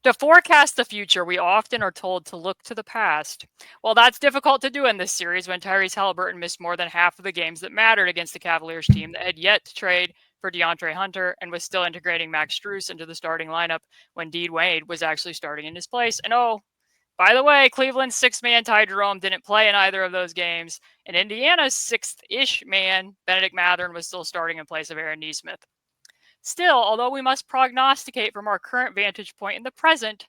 To forecast the future, we often are told to look to the past. Well, that's difficult to do in this series when Tyrese Halliburton missed more than half of the games that mattered against the Cavaliers team that had yet to trade for DeAndre Hunter and was still integrating Max Strus into the starting lineup when Dean Wade was actually starting in his place. And oh, by the way, Cleveland's six-man Ty Jerome didn't play in either of those games, and Indiana's sixth-ish man, Benedict Mathern, was still starting in place of Aaron Nesmith. Still, although we must prognosticate from our current vantage point in the present,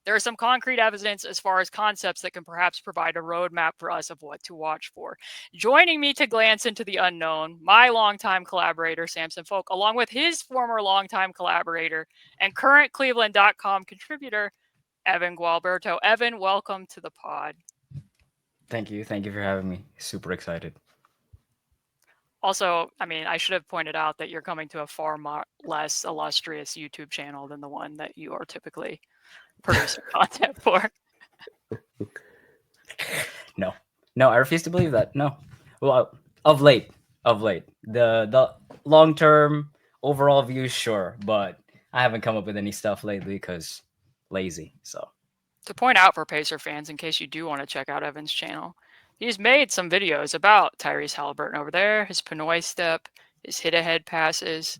there is some concrete evidence as far as concepts that can perhaps provide a roadmap for us of what to watch for. Joining me to glance into the unknown, my longtime collaborator, Samson Folk, along with his former longtime collaborator and current Cleveland.com contributor, Evin Gualberto. Evin, welcome to the pod. Thank you. Thank you for having me. Super excited. Also, I mean, I should have pointed out that you're coming to a far less illustrious YouTube channel than the one that you are typically producing content for. No, no, I refuse to believe that. No. Well, of late, the long term overall views, sure, but I haven't come up with any stuff lately because lazy. So To point out for Pacer fans, in case you do want to check out Evan's channel, he's made some videos about Tyrese Halliburton over there, his Pinoy step, his hit ahead passes.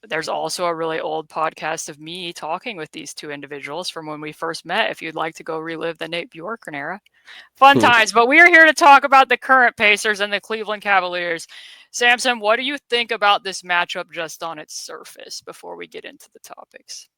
There's also a really old podcast of me talking with these two individuals from when we first met, if you'd like to go relive the Nate Bjorken era. Fun times, but we are here to talk about the current Pacers and the Cleveland Cavaliers. Samson, what do you think about this matchup just on its surface before we get into the topics?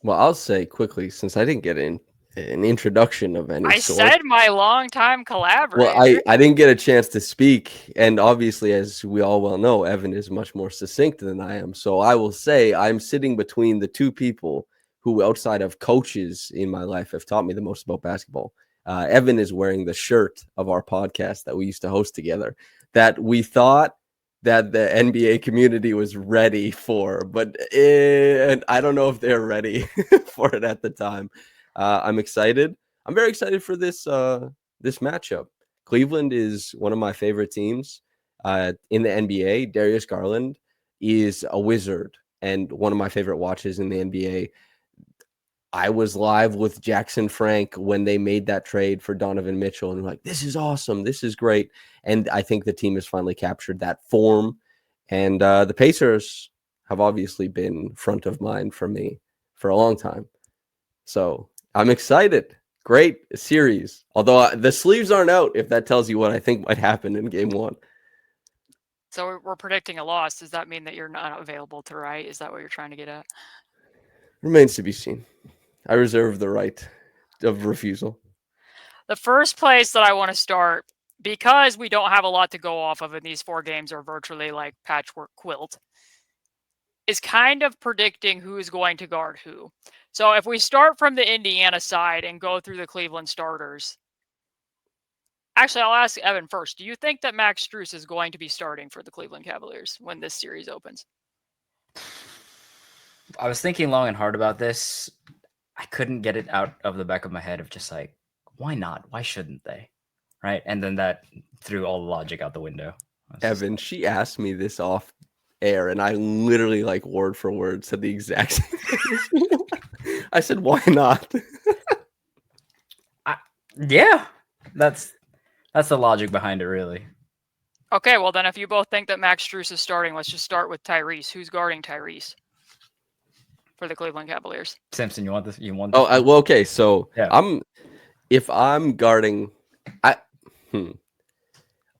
Well, I'll say quickly, since I didn't get an introduction of any I sort. said my longtime Well, collaborator. I didn't get a chance to speak, and obviously, as we all well know, Evan is much more succinct than I am. So I will say I'm sitting between the two people who, outside of coaches in my life, have taught me the most about basketball. Evan is wearing the shirt of our podcast that we used to host together, that we thought that the NBA community was ready for, but I don't know if they're ready for it at the time. I'm excited. I'm very excited for this matchup. Cleveland is one of my favorite teams in the NBA. Darius Garland is a wizard and one of my favorite watches in the NBA. I was live with Jackson Frank when they made that trade for Donovan Mitchell, and like, this is awesome, this is great. And I think the team has finally captured that form. And the Pacers have obviously been front of mind for me for a long time. So I'm excited. Great series. Although the sleeves aren't out, if that tells you what I think might happen in game one. So we're predicting a loss. Does that mean that you're not available to write? Is that what you're trying to get at? Remains to be seen. I reserve the right of refusal. The first place that I want to start, because we don't have a lot to go off of, and these four games are virtually like patchwork quilt, is kind of predicting who is going to guard who. So if we start from the Indiana side and go through the Cleveland starters, actually, I'll ask Evan first. Do you think that Max Strus is going to be starting for the Cleveland Cavaliers when this series opens? I was thinking long and hard about this. I couldn't get it out of the back of my head of just like, why not? Why shouldn't they? Right. And then that threw all the logic out the window. Evan, she asked me this off air, and I literally, like, word for word, said the exact same thing. I said, why not? Yeah, that's the logic behind it, really. Okay, well then, if you both think that Max Strus is starting, let's just start with Tyrese. Who's guarding Tyrese for the Cleveland Cavaliers? Simpson, you want this? You want this? Oh, well, okay. So yeah. If I'm guarding,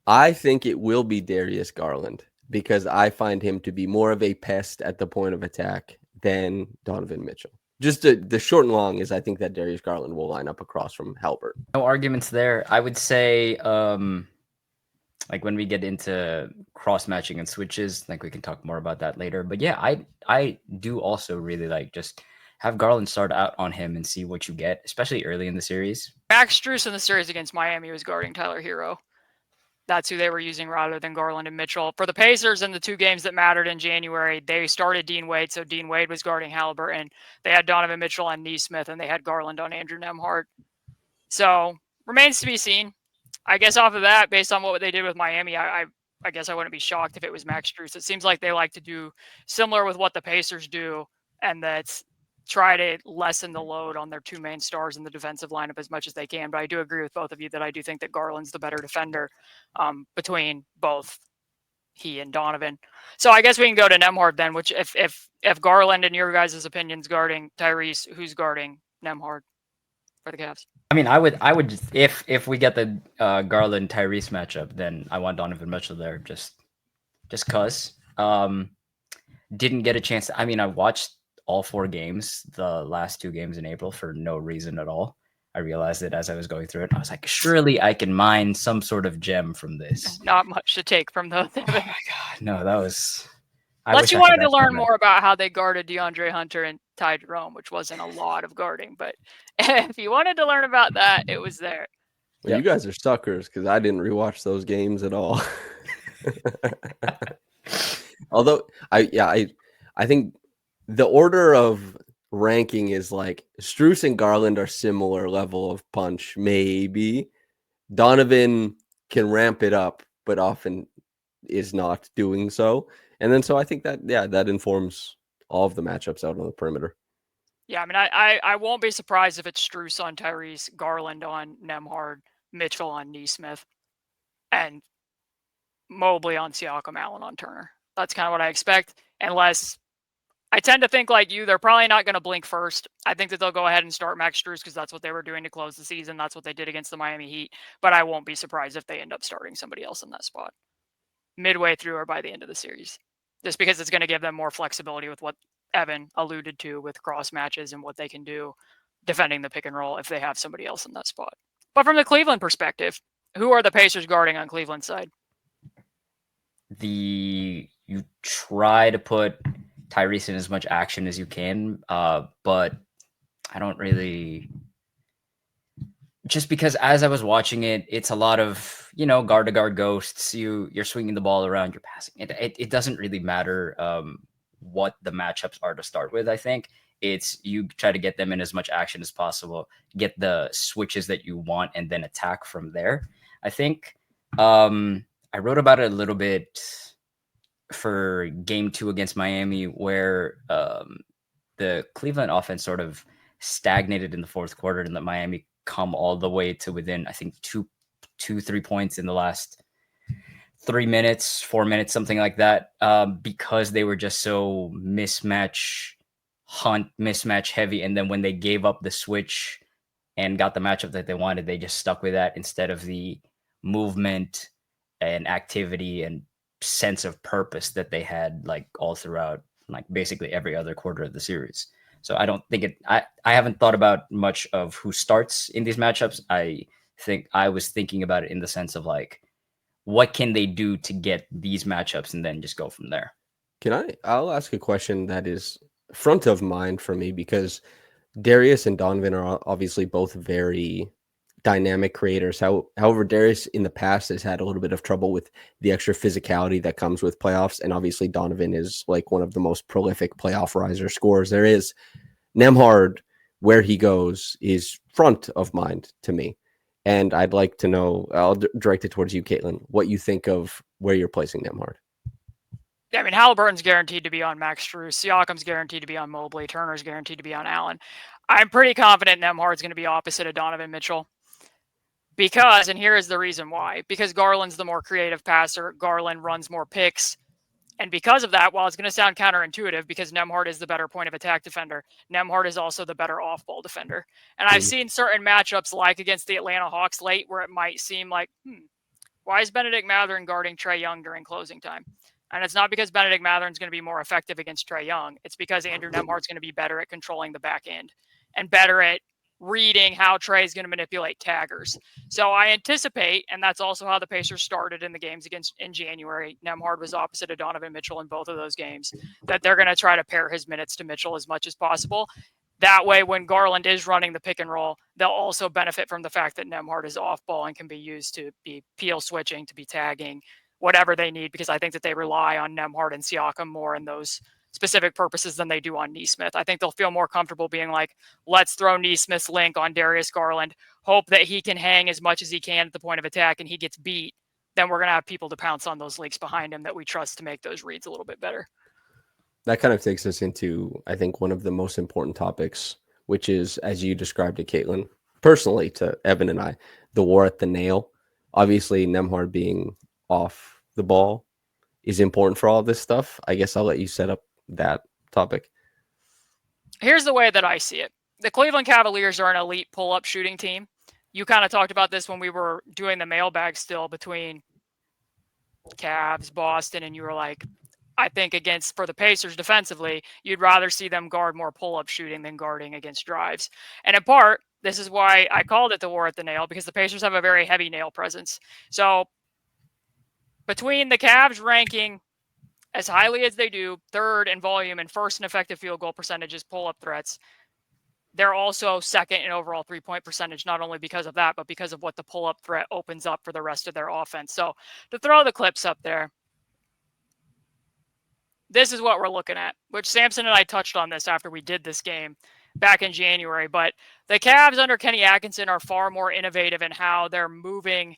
I think it will be Darius Garland because I find him to be more of a pest at the point of attack than Donovan Mitchell. Just the short and long is I think that Darius Garland will line up across from Halbert. No arguments there. I would say, like when we get into cross matching and switches, like we can talk more about that later. But yeah, I do also really like just have Garland start out on him and see what you get, especially early in the series. Max Strus in the series against Miami was guarding Tyler Hero. That's who they were using rather than Garland and Mitchell. For the Pacers in the two games that mattered in January, they started Dean Wade, so Dean Wade was guarding Halliburton. They had Donovan Mitchell on Nesmith, and they had Garland on Andrew Nembhard. So, remains to be seen. I guess off of that, based on what they did with Miami, I guess I wouldn't be shocked if it was Max Strus. It seems like they like to do similar with what the Pacers do, and that's try to lessen the load on their two main stars in the defensive lineup as much as they can. But I do agree with both of you that I do think that Garland's the better defender between both he and Donovan. So I guess we can go to Nembhard then, which if Garland, in your guys' opinions, guarding Tyrese, who's guarding Nembhard for the Cavs? I mean, I would just, if we get the Garland Tyrese matchup, then I want Donovan Mitchell there, just cause. Didn't get a chance. I mean, I watched all 4 games, the last 2 games in April, for no reason at all. I realized it as I was going through it. I was like, surely I can mine some sort of gem from this. Not much to take from those. Oh my god, no, that was. Unless you wanted to learn more about how they guarded DeAndre Hunter and Ty Jerome, which wasn't a lot of guarding, but if you wanted to learn about that, it was there. Well, yep. You guys are suckers because I didn't rewatch those games at all. Although I think the order of ranking is like Strus and Garland are similar level of punch. Maybe Donovan can ramp it up, but often is not doing so. And then so I think that that informs all of the matchups out on the perimeter. Yeah, I mean, I won't be surprised if it's Strus on Tyrese, Garland on Nembhard, Mitchell on Nesmith, and Mobley on Siakam, Allen on Turner. That's kind of what I expect, unless I tend to think like you, they're probably not going to blink first. I think that they'll go ahead and start Max Strus because that's what they were doing to close the season. That's what they did against the Miami Heat. But I won't be surprised if they end up starting somebody else in that spot midway through or by the end of the series, just because it's going to give them more flexibility with what Evin alluded to with cross matches and what they can do defending the pick and roll if they have somebody else in that spot. But from the Cleveland perspective, who are the Pacers guarding on Cleveland's side? You try to put Tyrese in as much action as you can, but I don't really. Just because as I was watching it, it's a lot of, guard to guard ghosts. You're swinging the ball around, you're passing. It doesn't really matter what the matchups are to start with. I think it's you try to get them in as much action as possible, get the switches that you want, and then attack from there. I think I wrote about it a little bit for game 2 against Miami, where the Cleveland offense sort of stagnated in the fourth quarter, and that Miami come all the way to within, I think, 3 points in the last 3 minutes, 4 minutes, something like that, because they were just so mismatch heavy. And then when they gave up the switch and got the matchup that they wanted, they just stuck with that instead of the movement and activity and sense of purpose that they had like all throughout, like basically every other quarter of the series. So I don't think I haven't thought about much of who starts in these matchups. I think I was thinking about it in the sense of like, what can they do to get these matchups and then just go from there. I'll ask a question that is front of mind for me, because Darius and Donovan are obviously both very dynamic creators. However, Darius in the past has had a little bit of trouble with the extra physicality that comes with playoffs. And obviously Donovan is like one of the most prolific playoff riser scorers there is. Nembhard, where he goes, is front of mind to me. And I'd like to know, I'll direct it towards you, Caitlin, what you think of where you're placing Nembhard. Yeah, I mean, Halliburton's guaranteed to be on Max Strus. Siakam's guaranteed to be on Mobley. Turner's guaranteed to be on Allen. I'm pretty confident Nembhard's going to be opposite of Donovan Mitchell. Because, and here is the reason why, because Garland's the more creative passer, Garland runs more picks. And because of that, while it's going to sound counterintuitive, because Nembhard is the better point of attack defender, Nembhard is also the better off-ball defender. And I've seen certain matchups, like against the Atlanta Hawks late, where it might seem like, why is Benedict Mathurin guarding Trae Young during closing time? And it's not because Benedict Mathurin's going to be more effective against Trae Young. It's because Andrew Nembhard's going to be better at controlling the back end and better at reading how Trae is going to manipulate taggers. So I anticipate, and that's also how the Pacers started in the games in January. Nembhard was opposite of Donovan Mitchell in both of those games, that they're going to try to pair his minutes to Mitchell as much as possible. That way, when Garland is running the pick and roll, they'll also benefit from the fact that Nembhard is off ball and can be used to be peel switching, to be tagging, whatever they need, because I think that they rely on Nembhard and Siakam more in those specific purposes than they do on Nesmith. I think they'll feel more comfortable being like, let's throw Nesmith's link on Darius Garland, hope that he can hang as much as he can at the point of attack and he gets beat. Then we're going to have people to pounce on those links behind him that we trust to make those reads a little bit better. That kind of takes us into, I think, one of the most important topics, which is, as you described it, Caitlin, personally to Evan and I, the war at the nail. Obviously, Nemhard being off the ball is important for all this stuff. I guess I'll let you set up that topic. Here's the way that I see it. The Cleveland Cavaliers are an elite pull-up shooting team. You kind of talked about this when we were doing the mailbag still between Cavs, Boston, and you were like, I think for the Pacers defensively, you'd rather see them guard more pull-up shooting than guarding against drives. And in part, this is why I called it the war at the nail, because the Pacers have a very heavy nail presence. So between the Cavs ranking as highly as they do, third in volume and first in effective field goal percentages, pull-up threats, they're also second in overall three-point percentage, not only because of that, but because of what the pull-up threat opens up for the rest of their offense. So to throw the clips up there, this is what we're looking at, which Samson and I touched on this after we did this game back in January. But the Cavs under Kenny Atkinson are far more innovative in how they're moving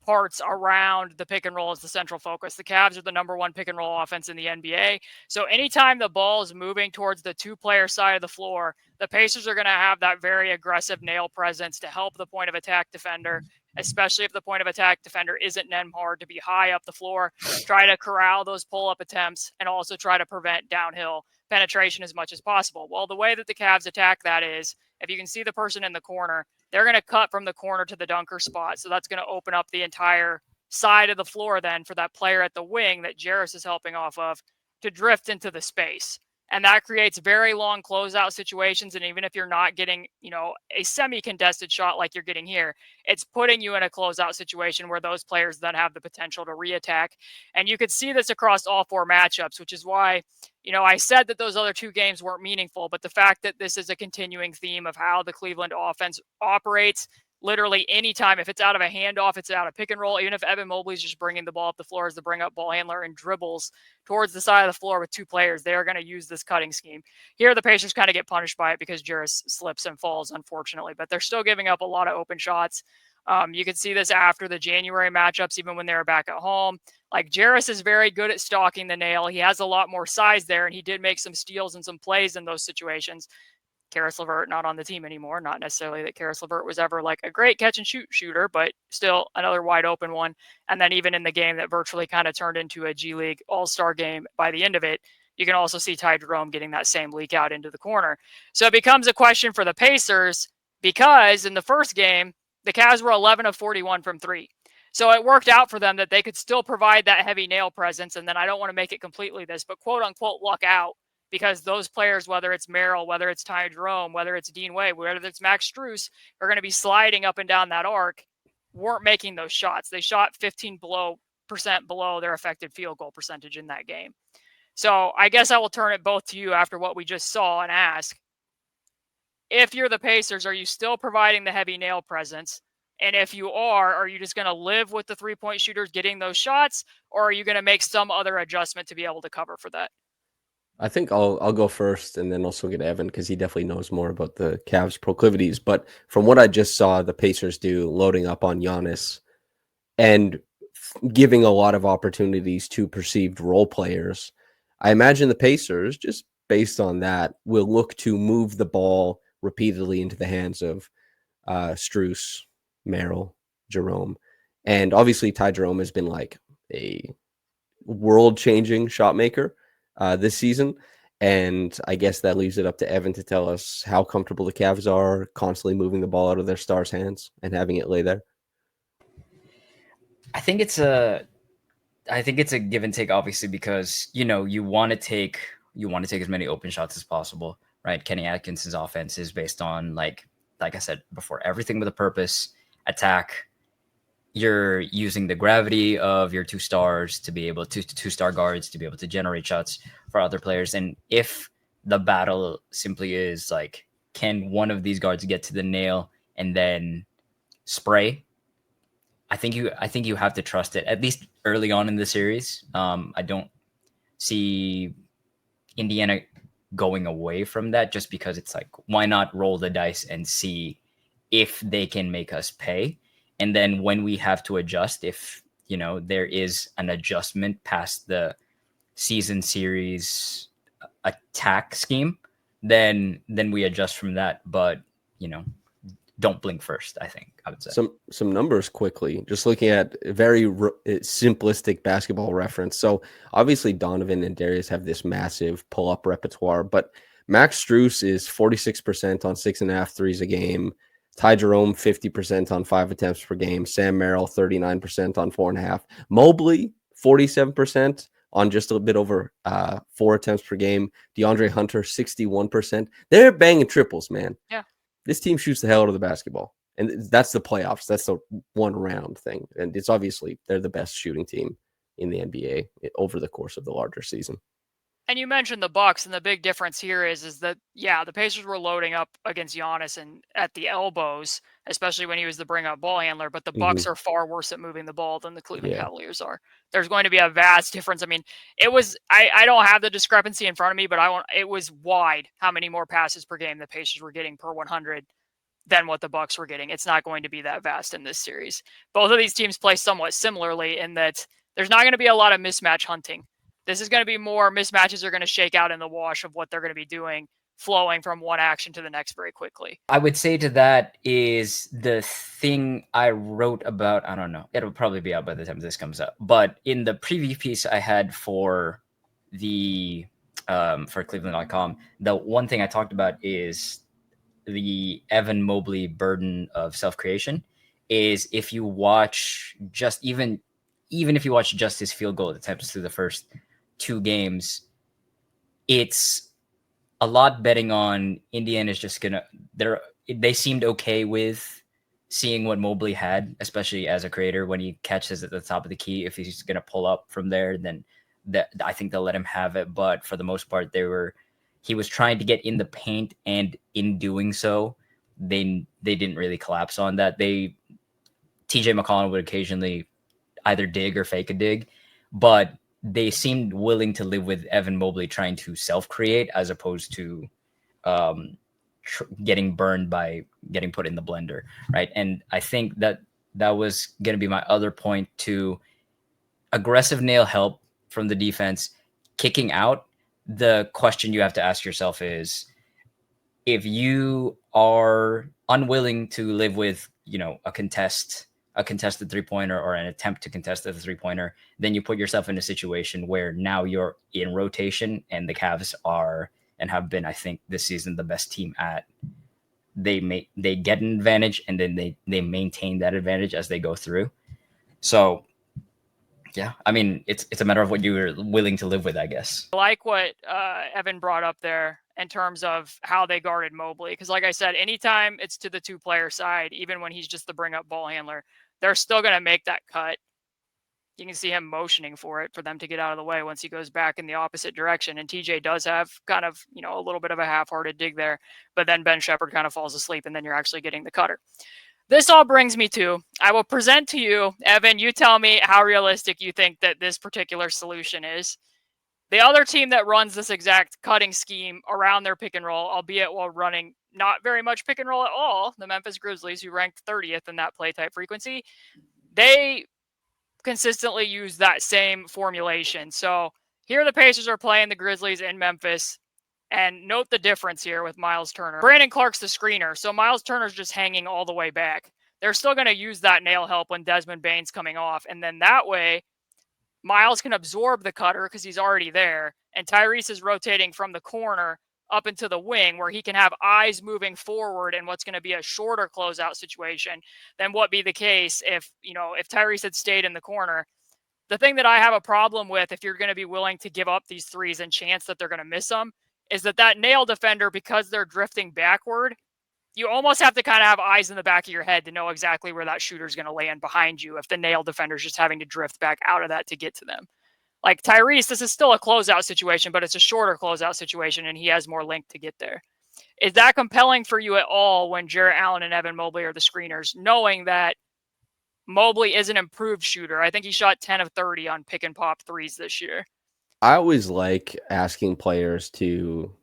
parts around the pick and roll as the central focus. The Cavs are the number one pick and roll offense in the NBA. So anytime the ball is moving towards the two-player side of the floor, the Pacers are going to have that very aggressive nail presence to help the point of attack defender, especially if the point of attack defender isn't Nemhard, to be high up the floor, try to corral those pull-up attempts, and also try to prevent downhill penetration as much as possible. Well, the way that the Cavs attack that is, if you can see the person in the corner, they're going to cut from the corner to the dunker spot. So that's going to open up the entire side of the floor then for that player at the wing that Jarris is helping off of to drift into the space. And that creates very long closeout situations. And even if you're not getting, a semi-contested shot like you're getting here, it's putting you in a closeout situation where those players then have the potential to reattack. And you could see this across all four matchups, which is why, I said that those other two games weren't meaningful, but the fact that this is a continuing theme of how the Cleveland offense operates literally anytime. If it's out of a handoff, it's out of pick and roll. Even if Evan Mobley's just bringing the ball up the floor as the bring up ball handler and dribbles towards the side of the floor with two players, they're going to use this cutting scheme. Here, the Pacers kind of get punished by it because Jarris slips and falls, unfortunately, but they're still giving up a lot of open shots. You can see this after the January matchups, even when they were back at home. Like, Jarris is very good at stalking the nail. He has a lot more size there, and he did make some steals and some plays in those situations. Karis LeVert not on the team anymore. Not necessarily that Karis LeVert was ever like a great catch and shoot shooter, but still another wide open one. And then even in the game that virtually kind of turned into a G League All-Star game by the end of it, you can also see Ty Jerome getting that same leak out into the corner. So it becomes a question for the Pacers because in the first game, the Cavs were 11 of 41 from three. So it worked out for them that they could still provide that heavy nail presence. And then I don't want to make it completely this, but quote unquote luck out, because those players, whether it's Merrill, whether it's Ty Jerome, whether it's Dean Wade, whether it's Max Strus, are going to be sliding up and down that arc, weren't making those shots. They shot 15% below their effective field goal percentage in that game. So I guess I will turn it both to you after what we just saw and ask, if you're the Pacers, are you still providing the heavy nail presence? And if you are you just going to live with the three-point shooters getting those shots, or are you going to make some other adjustment to be able to cover for that? I think I'll go first and then also get Evan because he definitely knows more about the Cavs' proclivities. But from what I just saw the Pacers do, loading up on Giannis and giving a lot of opportunities to perceived role players, I imagine the Pacers, just based on that, will look to move the ball repeatedly into the hands of Strus, Merrill, Jerome. And obviously Ty Jerome has been like a world-changing shot maker this season. And I guess that leaves it up to Evan to tell us how comfortable the Cavs are constantly moving the ball out of their stars' hands and having it lay there. I think it's a give and take, obviously, because you want to take as many open shots as possible, right? Kenny Atkinson's offense is based on like I said before, everything with a purpose, attack. You're using the gravity of your two-star guards to be able to generate shots for other players. And if the battle simply is like, can one of these guards get to the nail and then spray? I think you have to trust it, at least early on in the series. I don't see Indiana going away from that just because it's like, why not roll the dice and see if they can make us pay? And then when we have to adjust, if there is an adjustment past the season series attack scheme, then we adjust from that. But don't blink first, I think I would say. Some numbers quickly, just looking at a very simplistic basketball reference. So obviously Donovan and Darius have this massive pull-up repertoire, but Max Strus is 46% on 6.5 threes a game. Ty Jerome, 50% on 5 attempts per game. Sam Merrill, 39% on 4.5. Mobley, 47% on just a bit over 4 attempts per game. DeAndre Hunter, 61%. They're banging triples, man. Yeah. This team shoots the hell out of the basketball. And that's the playoffs. That's the one round thing. And it's obviously they're the best shooting team in the NBA over the course of the larger season. And you mentioned the Bucks, and the big difference here is that, yeah, the Pacers were loading up against Giannis and at the elbows, especially when he was the bring-up ball handler, but the Bucks are far worse at moving the ball than the Cleveland Cavaliers are. There's going to be a vast difference. I mean, it was I don't have the discrepancy in front of me, but it was wide how many more passes per game the Pacers were getting per 100 than what the Bucks were getting. It's not going to be that vast in this series. Both of these teams play somewhat similarly in that there's not going to be a lot of mismatch hunting. This is going to be more mismatches are going to shake out in the wash of what they're going to be doing, flowing from one action to the next very quickly. I would say to that is the thing I wrote about. I don't know. It'll probably be out by the time this comes up. But in the preview piece I had for the for Cleveland.com, the one thing I talked about is the Evan Mobley burden of self-creation. Is if you watch just even if you watch just his field goal attempts through the first 2 games, it's a lot betting on Indiana's just gonna. They seemed okay with seeing what Mobley had, especially as a creator when he catches at the top of the key. If he's gonna pull up from there, then I think they'll let him have it. But for the most part, he was trying to get in the paint, and in doing so, they didn't really collapse on that. TJ McConnell would occasionally either dig or fake a dig, but they seemed willing to live with Evan Mobley trying to self-create as opposed to getting burned by getting put in the blender, right? And I think that was going to be my other point to aggressive nail help from the defense. Kicking out, the question you have to ask yourself is, if you are unwilling to live with, a contested 3-pointer or an attempt to contest the 3-pointer, then you put yourself in a situation where now you're in rotation, and the Cavs are and have been, I think, this season the best team at. They get an advantage, and then they maintain that advantage as they go through. So, yeah, I mean, it's a matter of what you're willing to live with, I guess. I like what Evan brought up there in terms of how they guarded Mobley. Because like I said, anytime it's to the 2-player side, even when he's just the bring-up ball handler, they're still going to make that cut. You can see him motioning for them to get out of the way once he goes back in the opposite direction. And TJ does have kind of, a little bit of a half-hearted dig there. But then Ben Shepherd kind of falls asleep, and then you're actually getting the cutter. This all brings me to, I will present to you, Evan, you tell me how realistic you think that this particular solution is. The other team that runs this exact cutting scheme around their pick and roll, albeit while running not very much pick and roll at all, the Memphis Grizzlies, who ranked 30th in that play type frequency, they consistently use that same formulation. So here the Pacers are playing the Grizzlies in Memphis. And note the difference here with Miles Turner. Brandon Clark's the screener, so Miles Turner's just hanging all the way back. They're still going to use that nail help when Desmond Bane's coming off. And then that way, Miles can absorb the cutter because he's already there. And Tyrese is rotating from the corner up into the wing where he can have eyes moving forward in what's going to be a shorter closeout situation than what be the case if Tyrese had stayed in the corner. The thing that I have a problem with, if you're going to be willing to give up these threes and chance that they're going to miss them, is that nail defender, because they're drifting backward, you almost have to kind of have eyes in the back of your head to know exactly where that shooter's going to land behind you if the nail defender's just having to drift back out of that to get to them. Like Tyrese, this is still a closeout situation, but it's a shorter closeout situation, and he has more length to get there. Is that compelling for you at all when Jarrett Allen and Evan Mobley are the screeners, knowing that Mobley is an improved shooter? I think he shot 10 of 30 on pick and pop threes this year. I always like asking players to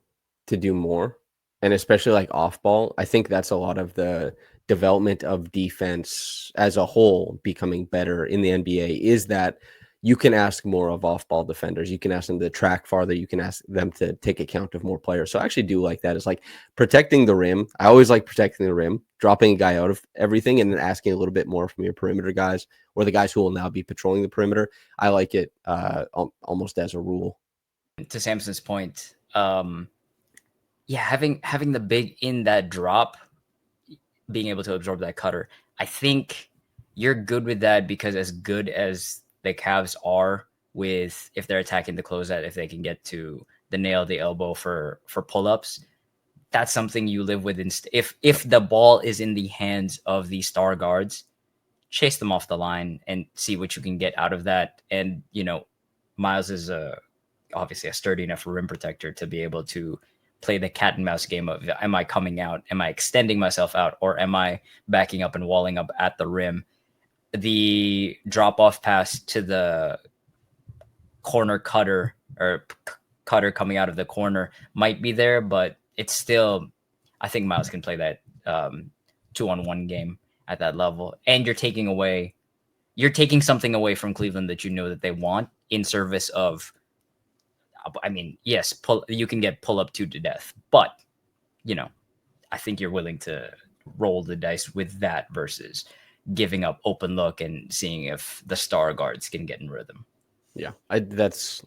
do more, and especially like off ball. I think that's a lot of the development of defense as a whole becoming better in the NBA, is that you can ask more of off-ball defenders. You can ask them to track farther. You can ask them to take account of more players. So I actually do like that. It's like protecting the rim. I always like protecting the rim, dropping a guy out of everything, and then asking a little bit more from your perimeter guys or the guys who will now be patrolling the perimeter. I like it almost as a rule. To Samson's point, yeah, having the big in that drop, being able to absorb that cutter, I think you're good with that, because as good as the Cavs are with, if they're attacking the closeout, if they can get to the nail, the elbow for pull-ups, that's something you live with. If the ball is in the hands of the star guards, chase them off the line and see what you can get out of that. And Miles is obviously a sturdy enough rim protector to be able to play the cat and mouse game of, am I coming out? Am I extending myself out? Or am I backing up and walling up at the rim? The drop-off pass to the corner cutter, or cutter coming out of the corner, might be there, but it's still, I think Miles can play that 2-on-1 game at that level. And you're taking something away from Cleveland that that they want, in service of, I mean, yes, you can get pull up 2 to death, but I think you're willing to roll the dice with that versus giving up open look and seeing if the star guards can get in rhythm. Yeah, that's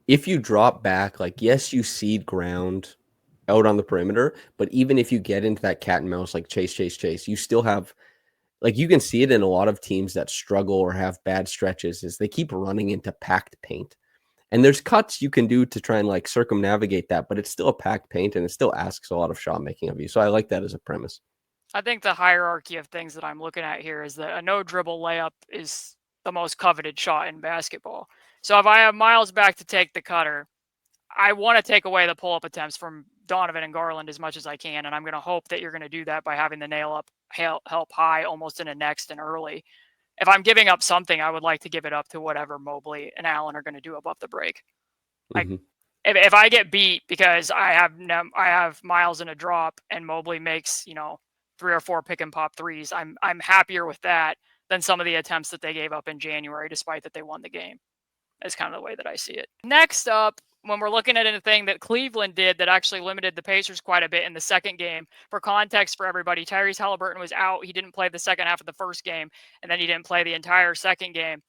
if you drop back, like, yes, you cede ground out on the perimeter, but even if you get into that cat and mouse, like chase, you still have, like, you can see it in a lot of teams that struggle or have bad stretches, is they keep running into packed paint. And there's cuts you can do to try and like circumnavigate that, but it's still a packed paint and it still asks a lot of shot making of you. So I like that as a premise. I think the hierarchy of things that I'm looking at here is that a no dribble layup is the most coveted shot in basketball. So if I have Miles back to take the cutter, I want to take away the pull up attempts from Donovan and Garland as much as I can. And I'm going to hope that you're going to do that by having the nail up help high, almost in a next and early. If I'm giving up something, I would like to give it up to whatever Mobley and Allen are going to do above the break. Mm-hmm. If I get beat because I have Miles in a drop and Mobley makes 3 or 4 pick and pop threes, I'm happier with that than some of the attempts that they gave up in January, despite that they won the game. That's kind of the way that I see it. Next up, when we're looking at anything that Cleveland did that actually limited the Pacers quite a bit in the second game. For context for everybody, Tyrese Halliburton was out. He didn't play the second half of the first game, and then he didn't play the entire second game.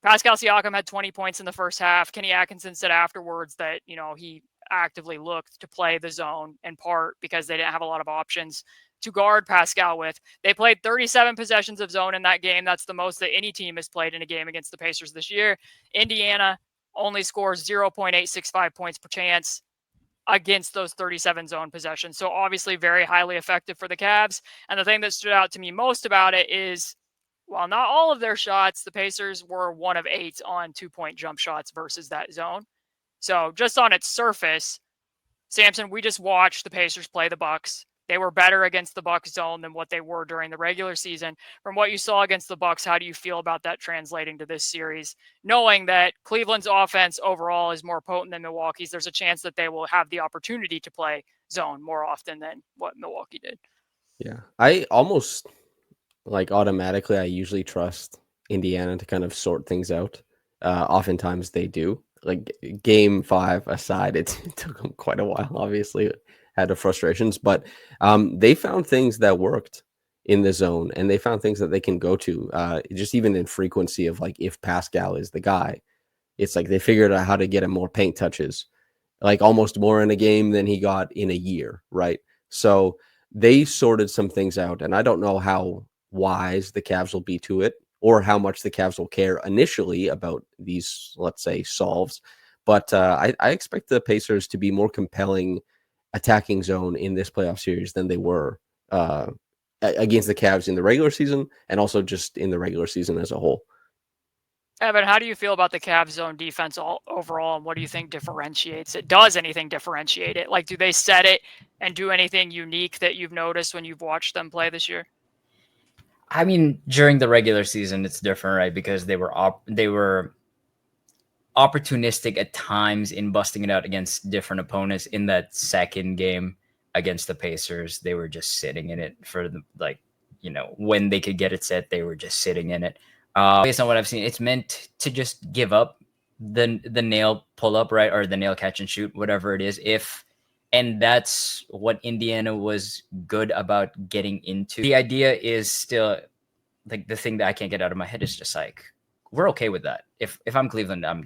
Pascal Siakam had 20 points in the first half. Kenny Atkinson said afterwards that, he actively looked to play the zone, in part because they didn't have a lot of options to guard Pascal with. They played 37 possessions of zone in that game. That's the most that any team has played in a game against the Pacers this year. Indiana only scores 0.865 points per chance against those 37 zone possessions. So obviously very highly effective for the Cavs. And the thing that stood out to me most about it is, while not all of their shots, the Pacers were 1 of 8 on 2-point jump shots versus that zone. So just on its surface, Samson, we just watched the Pacers play the Bucks. They were better against the Bucks zone than what they were during the regular season. From what you saw against the Bucks, how do you feel about that translating to this series? Knowing that Cleveland's offense overall is more potent than Milwaukee's, there's a chance that they will have the opportunity to play zone more often than what Milwaukee did. Yeah, I almost automatically, I usually trust Indiana to kind of sort things out. Oftentimes they do. Like game 5 aside, it took them quite a while, obviously, had the frustrations, but they found things that worked in the zone, and they found things that they can go to, just even in frequency of, like, if Pascal is the guy, it's like they figured out how to get him more paint touches, like almost more in a game than he got in a year, right? So they sorted some things out, and I don't know how wise the Cavs will be to it, or how much the Cavs will care initially about these, let's say, solves. But I expect the Pacers to be more compelling attacking zone in this playoff series than they were against the Cavs in the regular season, and also just in the regular season as a whole. Evan, how do you feel about the Cavs zone defense overall, and what do you think differentiates it? Does anything differentiate it? Like, do they set it and do anything unique that you've noticed when you've watched them play this year? I mean, during the regular season, it's different, right? Because they were opportunistic at times in busting it out against different opponents. In that second game against the Pacers, they were just sitting in it for when they could get it set, they were just sitting in it. Based on what I've seen, it's meant to just give up the nail pull up, right, or the nail catch and shoot, whatever it is. And that's what Indiana was good about getting into. The idea is still like the thing that I can't get out of my head is just like we're okay with that. If I'm Cleveland, I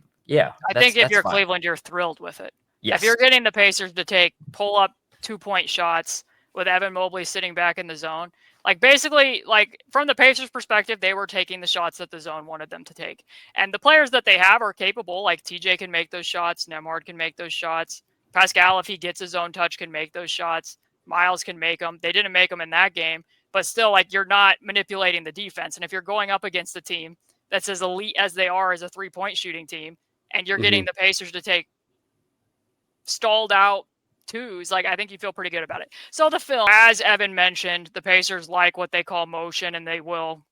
think if you're fine. Cleveland, you're thrilled with it. Yes. If you're getting the Pacers to take pull-up 2-point shots with Evan Mobley sitting back in the zone, like basically, like from the Pacers' perspective, they were taking the shots that the zone wanted them to take. And the players that they have are capable. Like TJ can make those shots, Nembhard can make those shots, Pascal, if he gets his own touch, can make those shots. Miles can make them. They didn't make them in that game, but still, like you're not manipulating the defense. And if you're going up against a team that's as elite as they are as a 3-point shooting team, and you're getting the Pacers to take stalled out twos, like I think you feel pretty good about it. So the film, as Evan mentioned, the Pacers like what they call motion, and they will,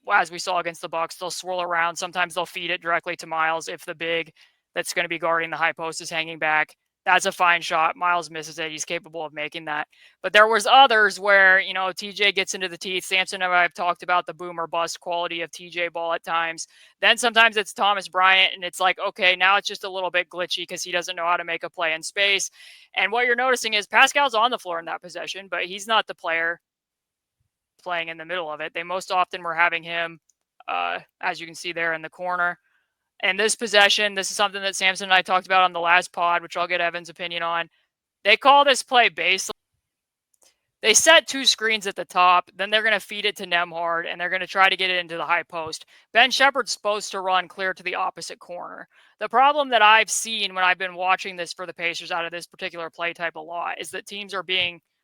as we saw against the Bucks, they'll swirl around. Sometimes they'll feed it directly to Miles if the big that's going to be guarding the high post is hanging back. That's a fine shot. Miles misses it. He's capable of making that. But there was others where, TJ gets into the teeth. Samson and I have talked about the boom or bust quality of TJ ball at times. Then sometimes it's Thomas Bryant, and it's like, okay, now it's just a little bit glitchy because he doesn't know how to make a play in space. And what you're noticing is Pascal's on the floor in that possession, but he's not the player playing in the middle of it. They most often were having him, as you can see there in the corner. And this possession, this is something that Samson and I talked about on the last pod, which I'll get Evan's opinion on. They call this play base. They set 2 screens at the top, then they're going to feed it to Nembhard, and they're going to try to get it into the high post. Ben Shepherd's supposed to run clear to the opposite corner. The problem that I've seen when I've been watching this for the Pacers out of this particular play type a lot is that teams are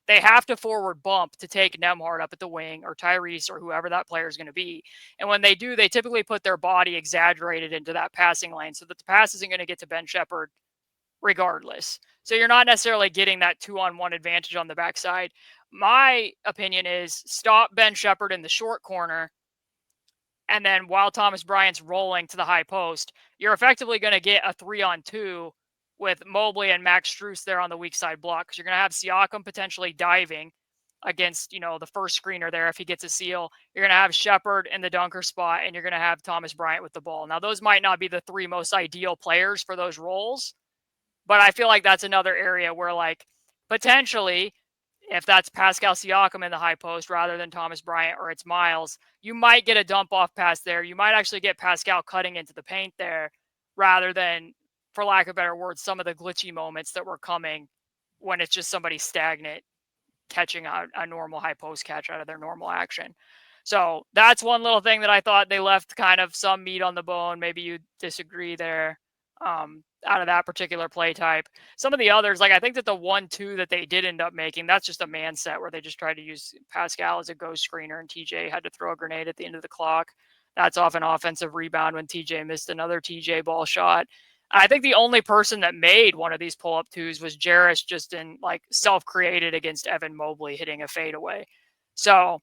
they have to forward bump to take Nembhard up at the wing or Tyrese or whoever that player is going to be. And when they do, they typically put their body exaggerated into that passing lane so that the pass isn't going to get to Ben Shepherd regardless. So you're not necessarily getting that 2-on-1 advantage on the backside. My opinion is stop Ben Shepherd in the short corner, and then while Thomas Bryant's rolling to the high post, you're effectively going to get a 3-on-2 with Mobley and Max Strus there on the weak side block, because you're going to have Siakam potentially diving against, the first screener there if he gets a seal. You're going to have Shepherd in the dunker spot, and you're going to have Thomas Bryant with the ball. Now, those might not be the 3 most ideal players for those roles, but I feel like that's another area where, like, potentially, if that's Pascal Siakam in the high post rather than Thomas Bryant or it's Miles, you might get a dump off pass there. You might actually get Pascal cutting into the paint there rather than, for lack of better words, some of the glitchy moments that were coming when it's just somebody stagnant catching a normal high post catch out of their normal action. So that's one little thing that I thought they left kind of some meat on the bone. Maybe you disagree there. Out of that particular play type. Some of the others, like I think that the 1-2 that they did end up making, that's just a man set where they just tried to use Pascal as a ghost screener and TJ had to throw a grenade at the end of the clock. That's off an offensive rebound when TJ missed another TJ ball shot. I think the only person that made one of these pull-up twos was Jarris, just in like self-created against Evan Mobley hitting a fadeaway. So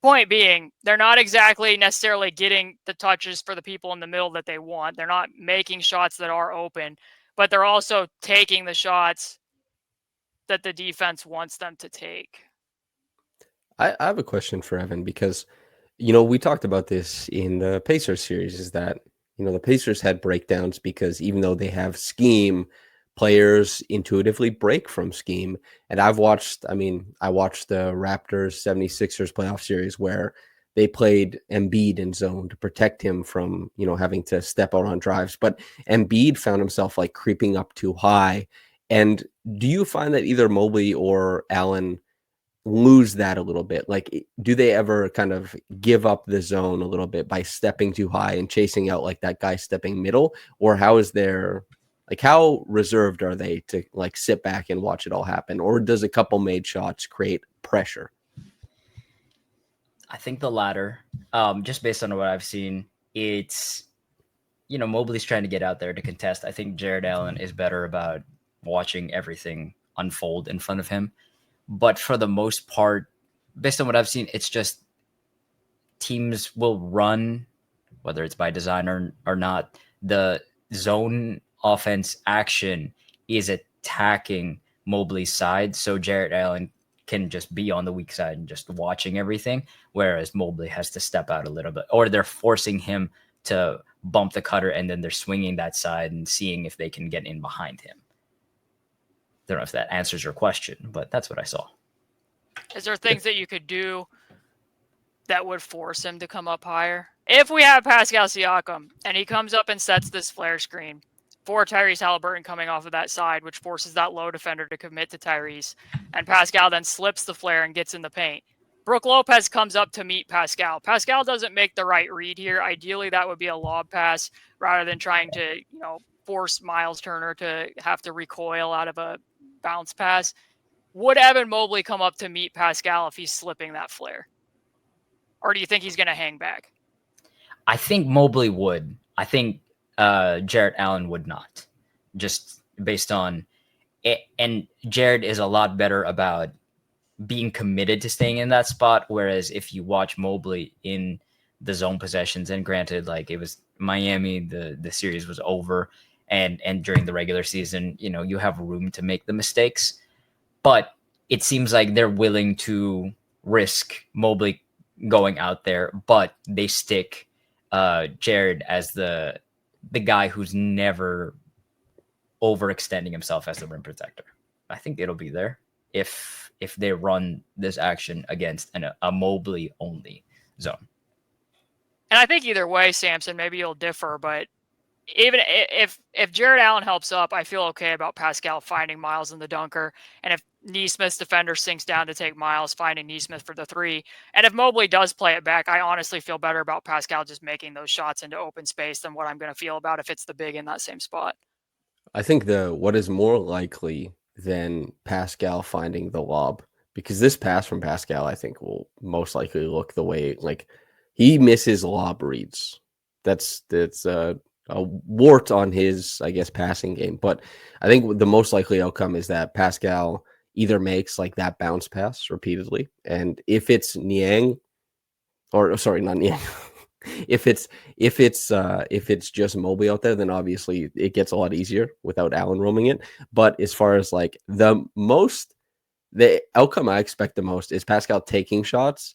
point being, they're not exactly necessarily getting the touches for the people in the middle that they want. They're not making shots that are open, but they're also taking the shots that the defense wants them to take. I have a question for Evan because, we talked about this in the Pacers series, is that, the Pacers had breakdowns because even though they have scheme, players intuitively break from scheme. And I watched the Raptors 76ers playoff series where they played Embiid in zone to protect him from, having to step out on drives. But Embiid found himself like creeping up too high. And do you find that either Mobley or Allen lose that a little bit? Like, do they ever kind of give up the zone a little bit by stepping too high and chasing out like that guy stepping middle? Or how reserved are they to like sit back and watch it all happen? Or does a couple made shots create pressure? I think the latter. Just based on what I've seen, it's, Mobley's trying to get out there to contest. I think Jared Allen is better about watching everything unfold in front of him. But for the most part, based on what I've seen, it's just teams will run, whether it's by design or not. The zone offense action is attacking Mobley's side, so Jarrett Allen can just be on the weak side and just watching everything, whereas Mobley has to step out a little bit, or they're forcing him to bump the cutter and then they're swinging that side and seeing if they can get in behind him. Don't know if that answers your question, but that's what I saw. Is there things that you could do that would force him to come up higher? If we have Pascal Siakam and he comes up and sets this flare screen for Tyrese Halliburton coming off of that side, which forces that low defender to commit to Tyrese, and Pascal then slips the flare and gets in the paint, Brook Lopez comes up to meet Pascal. Pascal doesn't make the right read here. Ideally, that would be a lob pass rather than trying to, force Miles Turner to have to recoil out of a bounce pass. Would Evan Mobley come up to meet Pascal if he's slipping that flare? Or do you think he's going to hang back? I think Mobley would. I think Jarrett Allen would not, just based on it. And Jarrett is a lot better about being committed to staying in that spot. Whereas if you watch Mobley in the zone possessions, and granted, like it was Miami, the series was over, and during the regular season, you have room to make the mistakes, but it seems like they're willing to risk Mobley going out there, but they stick Jared as the guy who's never overextending himself as the rim protector. I think it'll be there if they run this action against a Mobley only zone. And I think either way, Samson, maybe you'll differ, but even if Jarrett Allen helps up, I feel okay about Pascal finding Miles in the dunker. And if Neesmith's defender sinks down to take Miles, finding Neesmith for the three. And if Mobley does play it back, I honestly feel better about Pascal just making those shots into open space than what I'm going to feel about if it's the big in that same spot. I think what is more likely than Pascal finding the lob, because this pass from Pascal, I think, will most likely look the way, like, he misses lob reads. That's a wart on his, I guess, passing game. But I think the most likely outcome is that Pascal either makes like that bounce pass repeatedly, and if it's Niang, or sorry, not Niang, if it's just Mobley out there, then obviously it gets a lot easier without Allen roaming it. But as far as like the outcome I expect the most is Pascal taking shots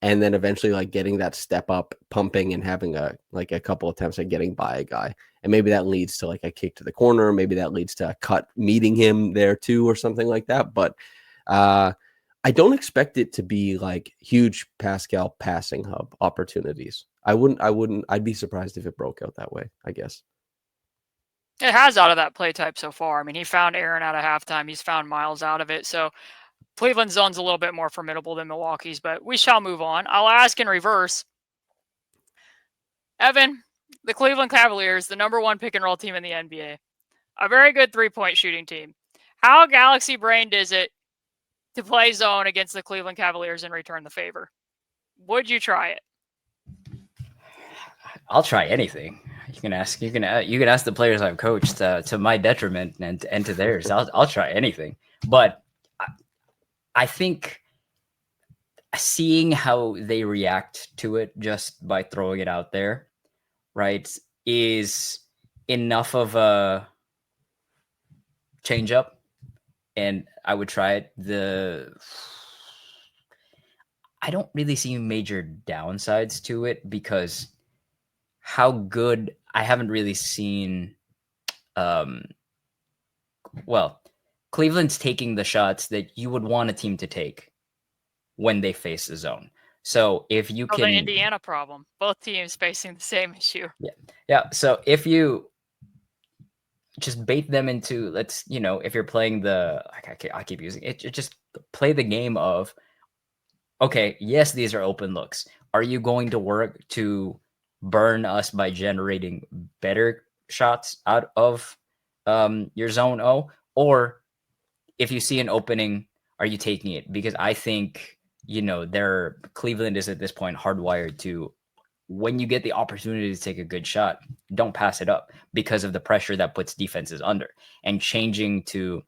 and then eventually like getting that step up, pumping, and having a couple attempts at getting by a guy. And maybe that leads to like a kick to the corner. Maybe that leads to a cut meeting him there too, or something like that. But I don't expect it to be like huge Pascal passing hub opportunities. I'd be surprised if it broke out that way, I guess. It has out of that play type so far. I mean, he found Aaron out of halftime. He's found Miles out of it. So Cleveland's zone's a little bit more formidable than Milwaukee's, but we shall move on. I'll ask in reverse. Evan, the Cleveland Cavaliers, the number one pick and roll team in the NBA, a very good three-point shooting team. How galaxy-brained is it to play zone against the Cleveland Cavaliers and return the favor? Would you try it? I'll try anything. You can ask the players I've coached to my detriment and to theirs. I'll try anything. But I think seeing how they react to it just by throwing it out there, right, is enough of a change up, and I would try it. I don't really see major downsides to it because how good I haven't really seen. Cleveland's taking the shots that you would want a team to take when they face the zone. So if you can, the Indiana problem, both teams facing the same issue. Yeah. So if you just bait them into, if you're playing I keep using it, just play the game of, okay, yes, these are open looks. Are you going to work to burn us by generating better shots out of your zone O? Or if you see an opening, are you taking it? Because I think, Cleveland is at this point hardwired to, when you get the opportunity to take a good shot, don't pass it up because of the pressure that puts defenses under. And changing to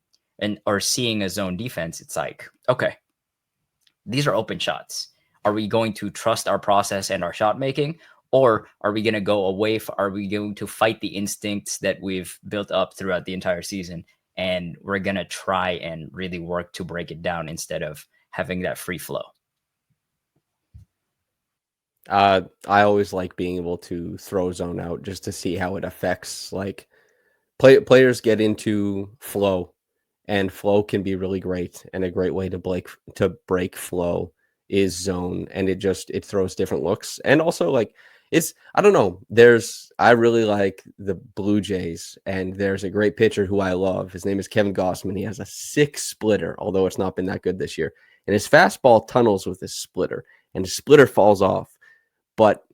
or seeing a zone defense, it's like, okay, these are open shots. Are we going to trust our process and our shot making? Or are we going to go away? Are we going to fight the instincts that we've built up throughout the entire season? And we're going to try and really work to break it down instead of having that free flow. I always like being able to throw zone out just to see how it affects, like, players get into flow, and flow can be really great. And a great way to break flow is zone, and it throws different looks. And also, like, I don't know. I really like the Blue Jays, and there's a great pitcher who I love. His name is Kevin Gossman. He has a 6 splitter, although it's not been that good this year. And his fastball tunnels with his splitter, and his splitter falls off. But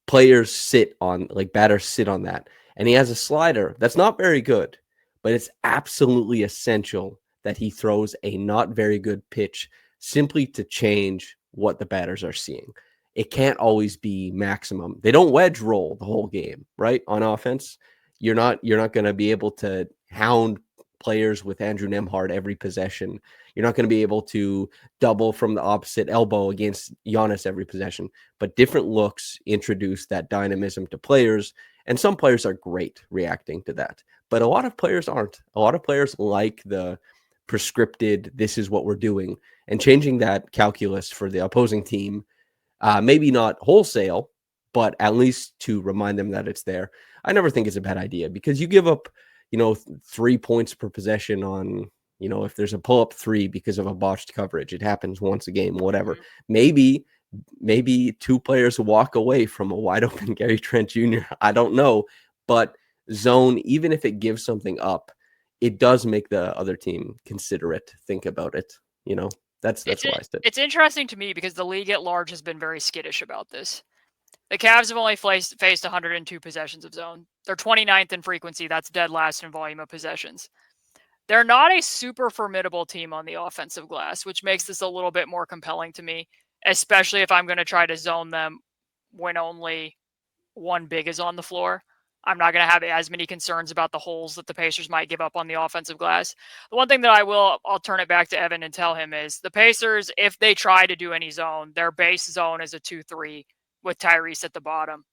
batters sit on that. And he has a slider that's not very good, but it's absolutely essential that he throws a not very good pitch simply to change what the batters are seeing. It can't always be maximum. They don't wedge roll the whole game, right? On offense, you're not going to be able to hound players with Andrew Nemhard every possession. You're not going to be able to double from the opposite elbow against Giannis every possession. But different looks introduce that dynamism to players, and some players are great reacting to that. But a lot of players aren't. A lot of players like the prescripted, this is what we're doing, and changing that calculus for the opposing team, maybe not wholesale, but at least to remind them that it's there. I never think it's a bad idea, because you give up, 3 points per possession on, if there's a pull-up 3 because of a botched coverage. It happens once a game, whatever. Mm-hmm. Maybe 2 players walk away from a wide open Gary Trent Jr. I don't know, but zone, even if it gives something up, it does make the other team consider it, think about it. That's why I said. It's interesting to me because the league at large has been very skittish about this. The Cavs have only faced 102 possessions of zone. They're 29th in frequency. That's dead last in volume of possessions. They're not a super formidable team on the offensive glass, which makes this a little bit more compelling to me, especially if I'm going to try to zone them when only one big is on the floor. I'm not going to have as many concerns about the holes that the Pacers might give up on the offensive glass. The one thing that I'll turn it back to Evin and tell him is the Pacers, if they try to do any zone, their base zone is a 2-3 with Tyrese at the bottom.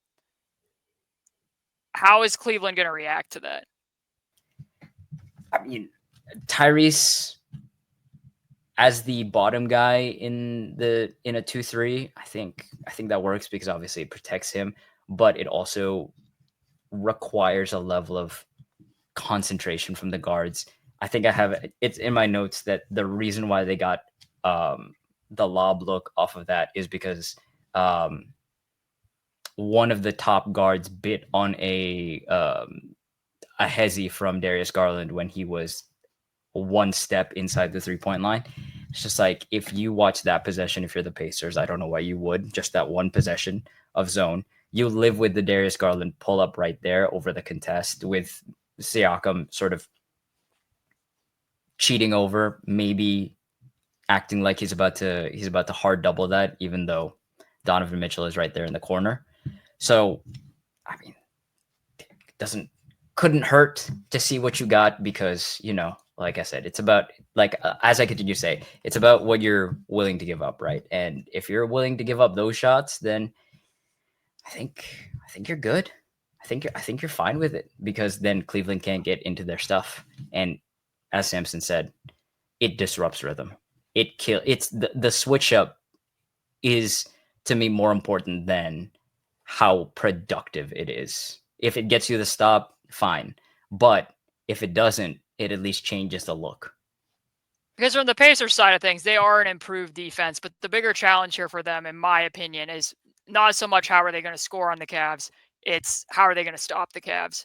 How is Cleveland going to react to that? I mean, Tyrese as the bottom guy in a 2-3, I think that works because obviously it protects him, but it also requires a level of concentration from the guards. I think it's in my notes that the reason why they got the lob look off of that is because one of the top guards bit on a hezzy from Darius Garland when he was one step inside the 3-point line. It's just like, if you watch that possession, if you're the Pacers, I don't know why you would, just that one possession of zone, you live with the Darius Garland pull up right there over the contest with Siakam sort of cheating over, maybe acting like he's about to hard double that, even though Donovan Mitchell is right there in the corner. So, I mean, couldn't hurt to see what you got, because, like I said, it's about, like, as I continue to say, it's about what you're willing to give up, right? And if you're willing to give up those shots, then I think you're good. I think you're fine with it, because then Cleveland can't get into their stuff. And as Samson said, it disrupts rhythm. It's the switch up is, to me, more important than how productive it is. If it gets you the stop, fine. But if it doesn't, it at least changes the look. Because from the Pacers side of things, they are an improved defense, but the bigger challenge here for them, in my opinion, is not so much how are they going to score on the Cavs, it's how are they going to stop the Cavs.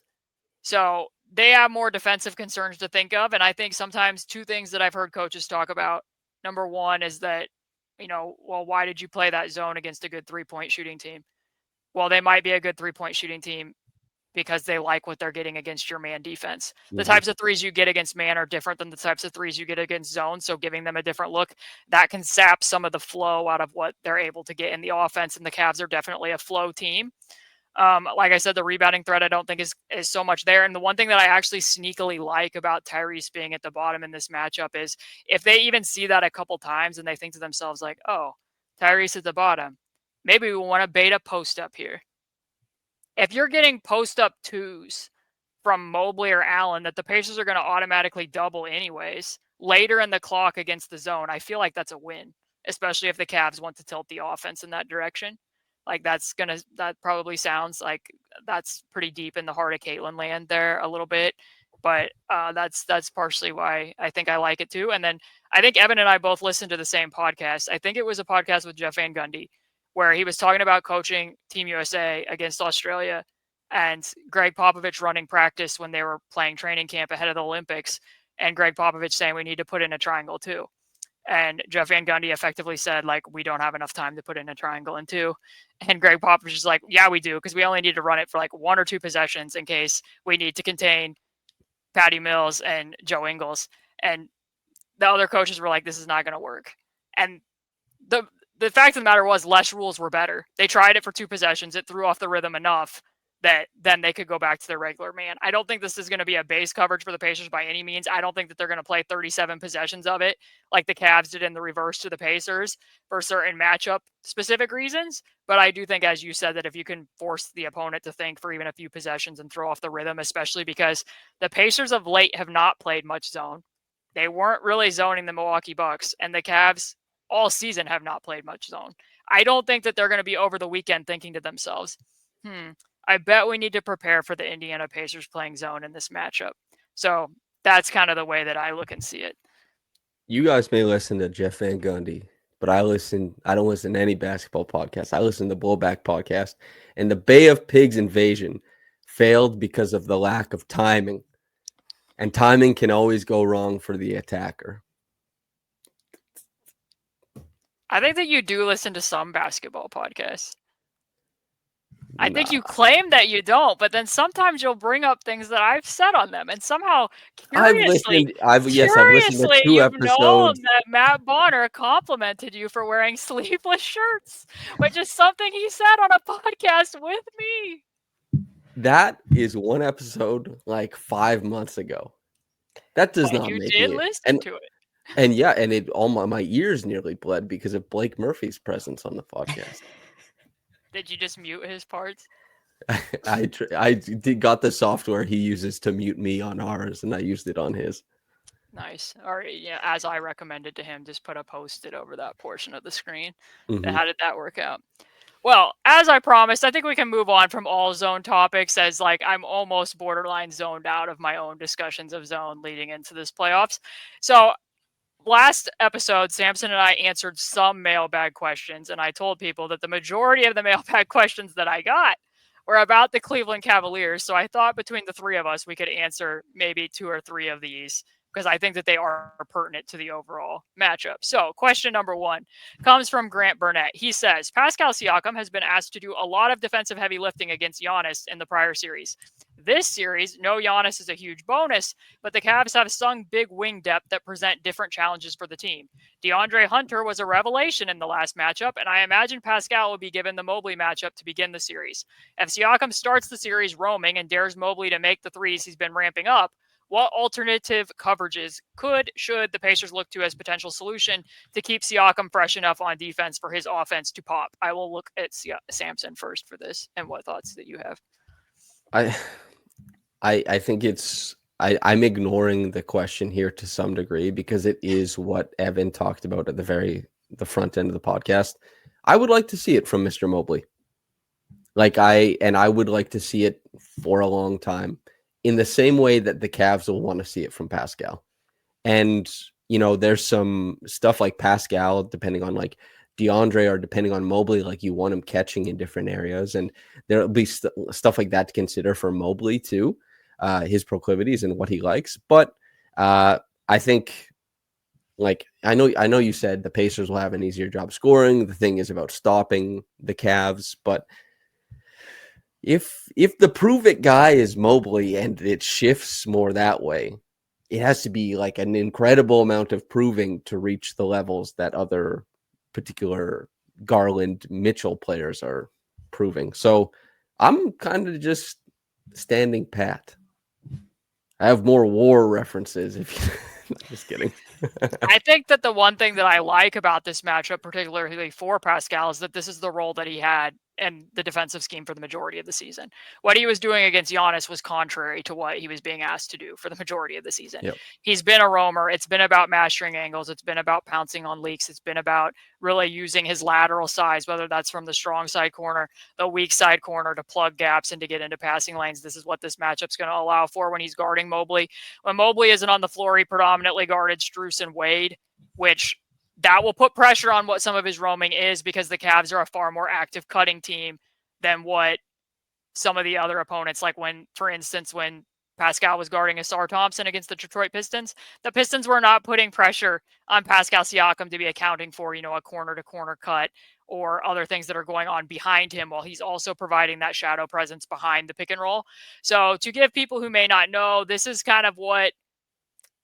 So they have more defensive concerns to think of, and I think sometimes two things that I've heard coaches talk about. Number one is that, well, why did you play that zone against a good 3-point shooting team? Well, they might be a good 3-point shooting team because they like what they're getting against your man defense. The types of threes you get against man are different than the types of threes you get against zone. So giving them a different look, that can sap some of the flow out of what they're able to get in the offense. And the Cavs are definitely a flow team. Like I said, the rebounding threat I don't think is so much there. And the one thing that I actually sneakily like about Tyrese being at the bottom in this matchup is if they even see that a couple times and they think to themselves like, oh, Tyrese at the bottom, maybe we want to bait a post up here. If you're getting post-up twos from Mobley or Allen that the Pacers are going to automatically double anyways, later in the clock against the zone, I feel like that's a win, especially if the Cavs want to tilt the offense in that direction. Like that probably sounds like that's pretty deep in the heart of Caitlin land there a little bit, but that's partially why I think I like it too. And then I think Evin and I both listened to the same podcast. I think it was a podcast with Jeff Van Gundy where he was talking about coaching Team USA against Australia and Greg Popovich running practice when they were playing training camp ahead of the Olympics, and Greg Popovich saying we need to put in a triangle too. And Jeff Van Gundy effectively said, like, we don't have enough time to put in a triangle in two. And Greg Popovich is like, yeah, we do, because we only need to run it for like 1 or 2 possessions in case we need to contain Patty Mills and Joe Ingles. And the other coaches were like, this is not going to work. And the fact of the matter was less rules were better. They tried it for 2 possessions. It threw off the rhythm enough that then they could go back to their regular man. I don't think this is going to be a base coverage for the Pacers by any means. I don't think that they're going to play 37 possessions of it like the Cavs did in the reverse to the Pacers for certain matchup specific reasons. But I do think, as you said, that if you can force the opponent to think for even a few possessions and throw off the rhythm, especially because the Pacers of late have not played much zone. They weren't really zoning the Milwaukee Bucks, and the Cavs all season have not played much zone. I don't think that they're going to be over the weekend thinking to themselves, I bet we need to prepare for the Indiana Pacers playing zone in this matchup. So that's kind of the way that I look and see it. You guys may listen to Jeff Van Gundy, but I don't listen to any basketball podcast. I listen to Blowback podcast, and the Bay of Pigs invasion failed because of the lack of timing. And timing can always go wrong for the attacker. I think that you do listen to some basketball podcasts. I think you claim that you don't, but then sometimes you'll bring up things that I've said on them, and somehow curiously, I've listened to 2 you've episodes. known that Matt Bonner complimented you for wearing sleeveless shirts, which is something he said on a podcast with me. That is 1 episode like 5 months ago. That does not make You did it. listen to it. And yeah, and it all my ears nearly bled because of Blake Murphy's presence on the podcast. Did you just mute his parts? I got the software he uses to mute me on ours, and I used it on his. Nice. All right. Yeah, as I recommended to him, just put a post-it over that portion of the screen. Mhm. How did that work out? Well, as I promised, I think we can move on from all zone topics, as like I'm almost borderline zoned out of my own discussions of zone leading into this playoffs. So last episode, Samson and I answered some mailbag questions, and I told people that the majority of the mailbag questions that I got were about the Cleveland Cavaliers. So I thought between the 3 of us, we could answer maybe 2 or 3 of these, because I think that they are pertinent to the overall matchup. So question number 1 comes from Grant Burnett. He says, Pascal Siakam has been asked to do a lot of defensive heavy lifting against Giannis in the prior series. This series, no Giannis is a huge bonus, but the Cavs have some big wing depth that present different challenges for the team. DeAndre Hunter was a revelation in the last matchup, and I imagine Pascal will be given the Mobley matchup to begin the series. If Siakam starts the series roaming and dares Mobley to make the threes he's been ramping up, what alternative coverages should the Pacers look to as potential solution to keep Siakam fresh enough on defense for his offense to pop? I will look at Samson first for this, and what thoughts that you have. I think I'm ignoring the question here to some degree because it is what Evin talked about at the front end of the podcast. I would like to see it from Mr. Mobley. I would like to see it for a long time, in the same way that the Cavs will want to see it from Pascal. And, there's some stuff like Pascal, depending on like DeAndre or depending on Mobley, like you want him catching in different areas. And there'll be stuff like that to consider for Mobley too, his proclivities and what he likes. But I think, like, I know you said the Pacers will have an easier job scoring. The thing is about stopping the Cavs, but if the prove it guy is Mobley and it shifts more that way, it has to be like an incredible amount of proving to reach the levels that other particular Garland Mitchell players are proving. So I'm kind of just standing pat. I have more war references just kidding. I think that the one thing that I like about this matchup, particularly for Pascal, is that this is the role that he had and the defensive scheme for the majority of the season. What he was doing against Giannis was contrary to what he was being asked to do for the majority of the season. Yep. He's been a roamer. It's been about mastering angles. It's been about pouncing on leaks. It's been about really using his lateral size, whether that's from the strong side corner, the weak side corner, to plug gaps and to get into passing lanes. This is what this matchup's going to allow for when he's guarding Mobley. When Mobley isn't on the floor, he predominantly guarded Strus and Wade, which that will put pressure on what some of his roaming is, because the Cavs are a far more active cutting team than what some of the other opponents, like when, for instance, when Pascal was guarding Asar Thompson against the Detroit Pistons, the Pistons were not putting pressure on Pascal Siakam to be accounting for, a corner-to-corner cut or other things that are going on behind him, while he's also providing that shadow presence behind the pick and roll. So to give people who may not know, this is kind of what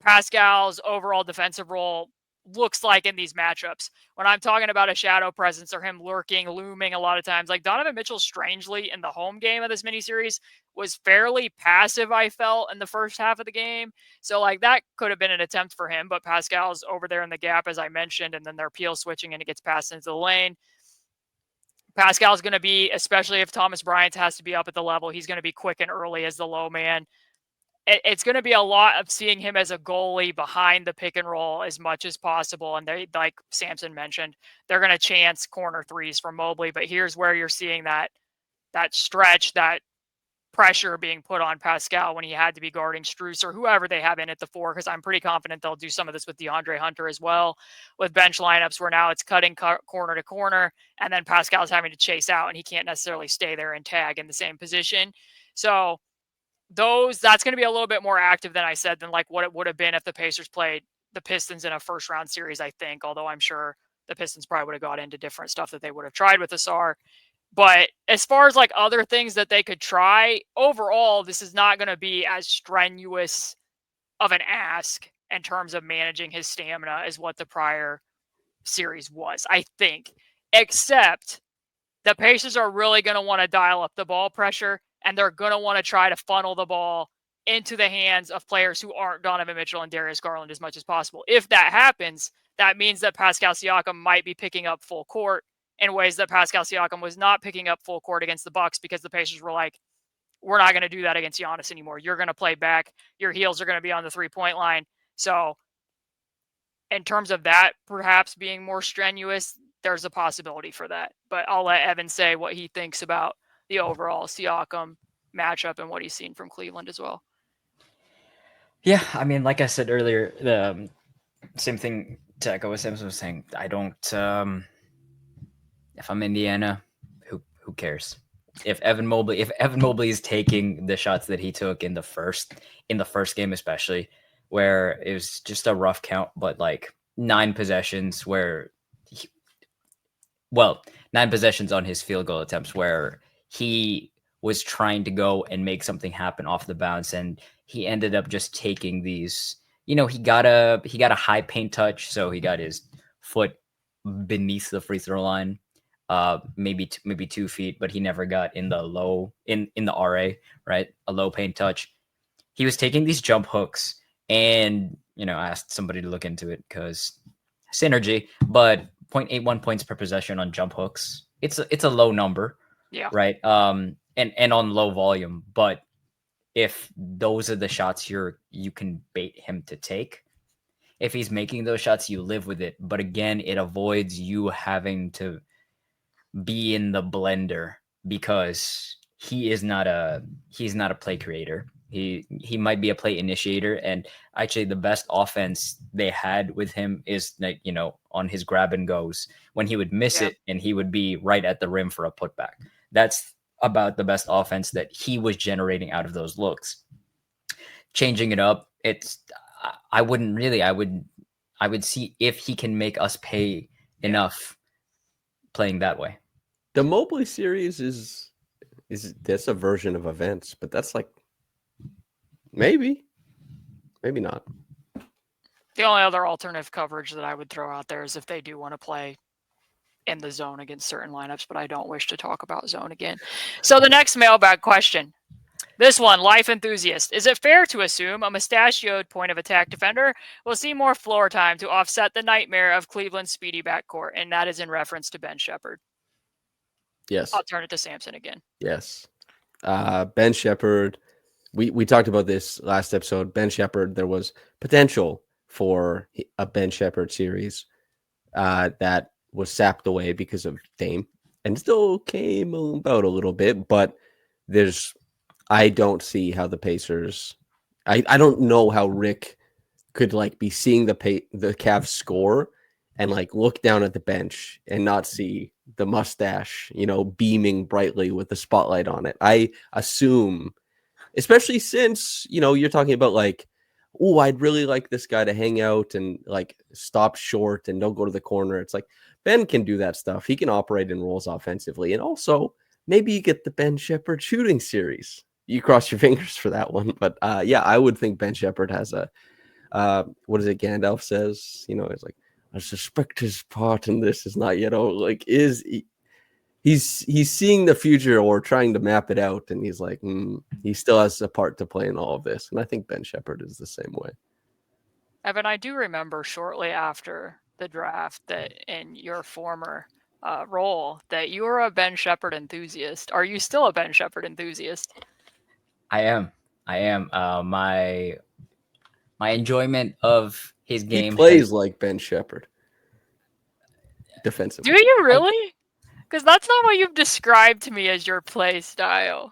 Pascal's overall defensive role looks like in these matchups. When I'm talking about a shadow presence or him lurking, looming a lot of times, like Donovan Mitchell, strangely, in the home game of this miniseries, was fairly passive, I felt, in the first half of the game. So, like, that could have been an attempt for him, but Pascal's over there in the gap, as I mentioned, and then they're peel switching and it gets passed into the lane. Pascal's going to be, especially if Thomas Bryant has to be up at the level, he's going to be quick and early as the low man. It's going to be a lot of seeing him as a goalie behind the pick and roll as much as possible. And they, like Samson mentioned, they're going to chance corner threes from Mobley. But here's where you're seeing that stretch, that pressure being put on Pascal when he had to be guarding Strus or whoever they have in at the 4, because I'm pretty confident they'll do some of this with DeAndre Hunter as well, with bench lineups where now it's cutting corner to corner, and then Pascal's having to chase out and he can't necessarily stay there and tag in the same position. So that's going to be a little bit more active than I said, than like what it would have been if the Pacers played the Pistons in a first round series, I think, although I'm sure the Pistons probably would have got into different stuff that they would have tried with Asar. But as far as like other things that they could try, overall, this is not going to be as strenuous of an ask in terms of managing his stamina as what the prior series was, I think, except the Pacers are really going to want to dial up the ball pressure, and they're going to want to try to funnel the ball into the hands of players who aren't Donovan Mitchell and Darius Garland as much as possible. If that happens, that means that Pascal Siakam might be picking up full court in ways that Pascal Siakam was not picking up full court against the Bucks, because the Pacers were like, we're not going to do that against Giannis anymore. You're going to play back. Your heels are going to be on the 3-point line. So in terms of that perhaps being more strenuous, there's a possibility for that. But I'll let Evan say what he thinks about the overall Siakam matchup and what he's seen from Cleveland as well. Yeah, I mean, like I said earlier, the same thing to echo what Samson was saying. I don't. If I'm Indiana, who cares? If Evin Mobley is taking the shots that he took in the first game, especially where it was just a rough count, but like 9 possessions where 9 possessions on his field goal attempts where he was trying to go and make something happen off the bounce, and he ended up just taking these. He got a high paint touch, so he got his foot beneath the free throw line, maybe 2 feet, but he never got in the low in the RA, right? A low paint touch. He was taking these jump hooks, and I asked somebody to look into it because synergy, but 0.81 points per possession on jump hooks. It's a low number, yeah, right? And on low volume, but if those are the shots you can bait him to take, if he's making those shots, you live with it. But again, it avoids you having to be in the blender, because he's not a play creator. He might be a play initiator, and actually the best offense they had with him is like, on his grab and goes, when he would miss it and he would be right at the rim for a putback. That's about the best offense that he was generating out of those looks. Changing it up, I would see if he can make us pay enough playing that way. The Mobley series is that's a version of events, but that's like maybe not. The only other alternative coverage that I would throw out there is if they do want to play in the zone against certain lineups, but I don't wish to talk about zone again. So the next mailbag question. This one, Life Enthusiast. Is it fair to assume a mustachioed point of attack defender will see more floor time to offset the nightmare of Cleveland's speedy backcourt? And that is in reference to Ben Shepherd. Yes. I'll turn it to Samson again. Yes. Ben Shepherd. We talked about this last episode. Ben Shepherd, there was potential for a Ben Shepherd series that was sapped away because of Dame, and still came about a little bit. But I don't see how the Pacers. I don't know how Rick could like be seeing the Cavs score and like look down at the bench and not see the mustache, beaming brightly with the spotlight on it. I assume, especially since, you're talking about like, oh, I'd really like this guy to hang out and like stop short and don't go to the corner. It's like Ben can do that stuff. He can operate in roles offensively. And also maybe you get the Ben Shepherd shooting series. You cross your fingers for that one. But yeah, I would think Ben Shepherd has a, what is it Gandalf says? It's like, I suspect his part in this is not yet over. Like, he's seeing the future or trying to map it out, and he's like, he still has a part to play in all of this. And I think Ben Shepherd is the same way. Evan, I do remember shortly after the draft that in your former role that you were a Ben Shepherd enthusiast. Are you still a Ben Shepherd enthusiast? I am. My enjoyment of his game. He plays like Ben Shepherd defensively. Do you really? Because that's not what you've described to me as your play style.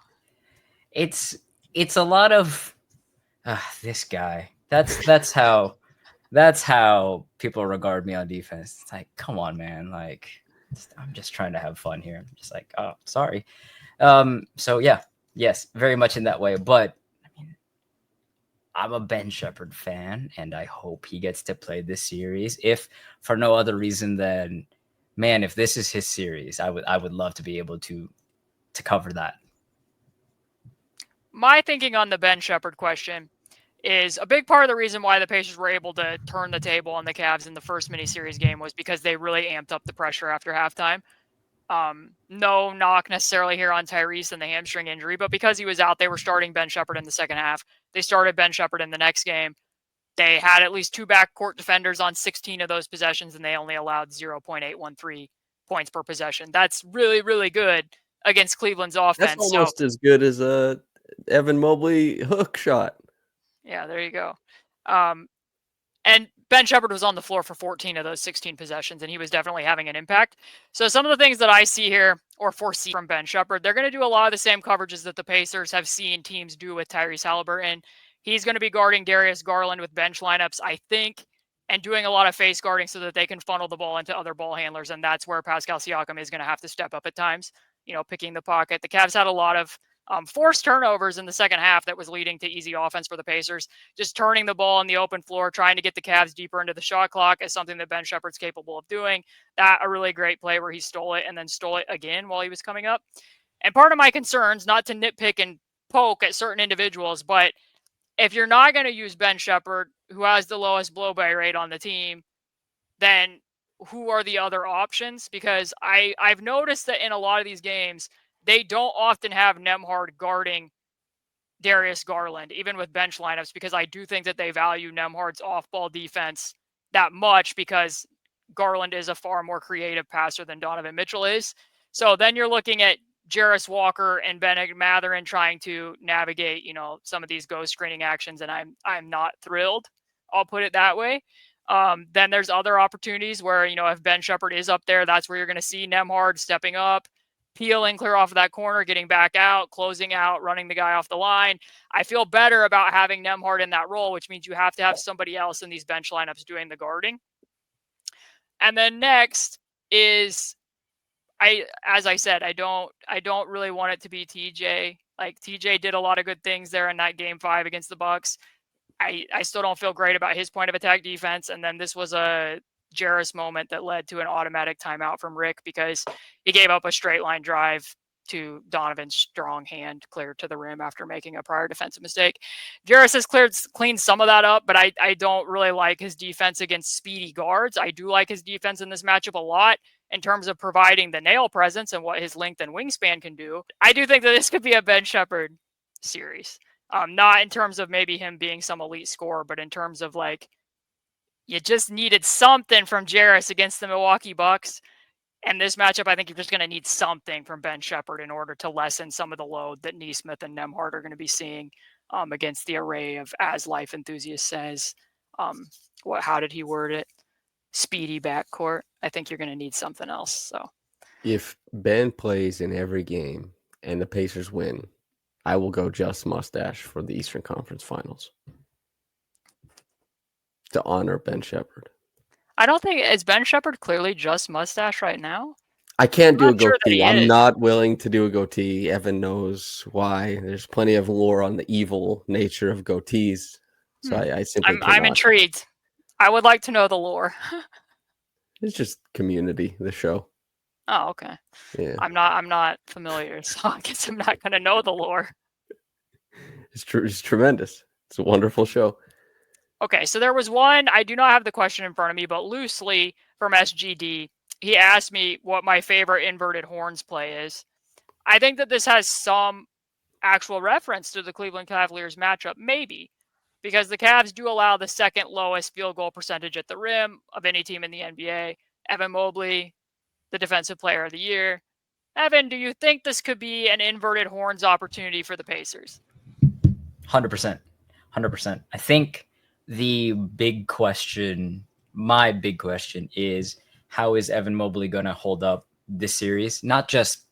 It's a lot of this guy. That's how people regard me on defense. It's like, come on, man. Like, I'm just trying to have fun here. I'm just like, oh, sorry. So yeah, yes, very much in that way. But I mean, I'm a Ben Shepherd fan, and I hope he gets to play this series. If for no other reason than, man, if this is his series, I would love to be able to cover that. My thinking on the Ben Shepherd question is a big part of the reason why the Pacers were able to turn the table on the Cavs in the first miniseries game was because they really amped up the pressure after halftime. No knock necessarily here on Tyrese and the hamstring injury, but because he was out, they were starting Ben Shepherd in the second half. They started Ben Shepherd in the next game. They had at least two backcourt defenders on 16 of those possessions, and they only allowed 0.813 points per possession. That's really, really good against Cleveland's offense. That's almost as good as a Evan Mobley hook shot. Yeah, there you go. And Ben Shepherd was on the floor for 14 of those 16 possessions, and he was definitely having an impact. So some of the things that I see here or foresee from Ben Shepherd, they're going to do a lot of the same coverages that the Pacers have seen teams do with Tyrese Halliburton. He's going to be guarding Darius Garland with bench lineups, I think, and doing a lot of face guarding so that they can funnel the ball into other ball handlers, and that's where Pascal Siakam is going to have to step up at times, picking the pocket. The Cavs had a lot of forced turnovers in the second half that was leading to easy offense for the Pacers. Just turning the ball on the open floor, trying to get the Cavs deeper into the shot clock is something that Ben Shepherd's capable of doing. That a really great play where he stole it and then stole it again while he was coming up. And part of my concerns, not to nitpick and poke at certain individuals, but if you're not going to use Ben Shepherd, who has the lowest blow-by rate on the team, then who are the other options? Because I've noticed that in a lot of these games, they don't often have Nembhard guarding Darius Garland, even with bench lineups, because I do think that they value Nembhard's off-ball defense that much because Garland is a far more creative passer than Donovan Mitchell is. So then you're looking at Jarris Walker and Bennett Mathurin trying to navigate, some of these ghost screening actions, and I'm not thrilled. I'll put it that way. Then there's other opportunities where, if Ben Shepherd is up there, that's where you're going to see Nembhard stepping up, peeling clear off of that corner, getting back out, closing out, running the guy off the line. I feel better about having Nembhard in that role, which means you have to have somebody else in these bench lineups doing the guarding. And then next is, as I said, I don't really want it to be TJ. Like, TJ did a lot of good things there in that game 5 against the Bucks. I still don't feel great about his point of attack defense. And then this was a Jarris moment that led to an automatic timeout from Rick because he gave up a straight line drive to Donovan's strong hand cleared to the rim after making a prior defensive mistake. Jarris has cleaned some of that up, but I don't really like his defense against speedy guards. I do like his defense in this matchup a lot in terms of providing the nail presence and what his length and wingspan can do. I do think that this could be a Ben Shepherd series. Not in terms of maybe him being some elite scorer, but in terms of like, you just needed something from Jarris against the Milwaukee Bucks. And this matchup, I think you're just going to need something from Ben Shepherd in order to lessen some of the load that Neesmith and Nemhard are going to be seeing against the array of, as Life Enthusiast says, how did he word it? Speedy backcourt. I think you're going to need something else. So If Ben plays in every game and the Pacers win, I will go just mustache for the Eastern Conference Finals to honor Ben Shepherd. I don't think, is Ben Shepherd clearly just mustache right now? I can't do a not sure that goatee. he I'm is. not willing to do a goatee. Evan knows why. There's plenty of lore on the evil nature of goatees. So I simply cannot. I'm intrigued. I would like to know the lore. It's just Community, the show. Oh, okay. Yeah. I'm not familiar, so I guess I'm not gonna know the lore. It's true. It's tremendous. It's a wonderful show. Okay, so there was one, I do not have the question in front of me, but loosely from SGD, he asked me what my favorite inverted horns play is. I think that this has some actual reference to the Cleveland Cavaliers matchup, maybe, because the Cavs do allow the second lowest field goal percentage at the rim of any team in the NBA. Evan Mobley, the Defensive Player of the Year. Evan, do you think this could be an inverted horns opportunity for the Pacers? 100%. 100%. I think the big question, my big question is, how is Evan Mobley going to hold up this series? Not just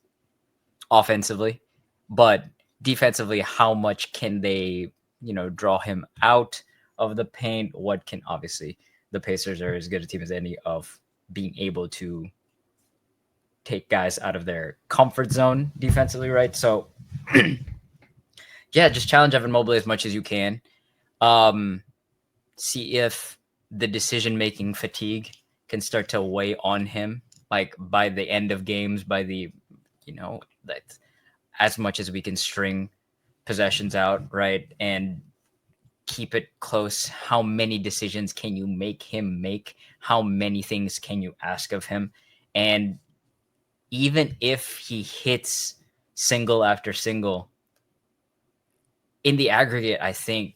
offensively, but defensively. How much can they, draw him out of the paint? What can, obviously, the Pacers are as good a team as any of being able to take guys out of their comfort zone defensively, right? So, yeah, just challenge Evan Mobley as much as you can. See if the decision-making fatigue can start to weigh on him, like by the end of games, by the, that as much as we can string possessions out, right, and keep it close. How many decisions can you make him make? How many things can you ask of him? And even if he hits single after single, in the aggregate, I think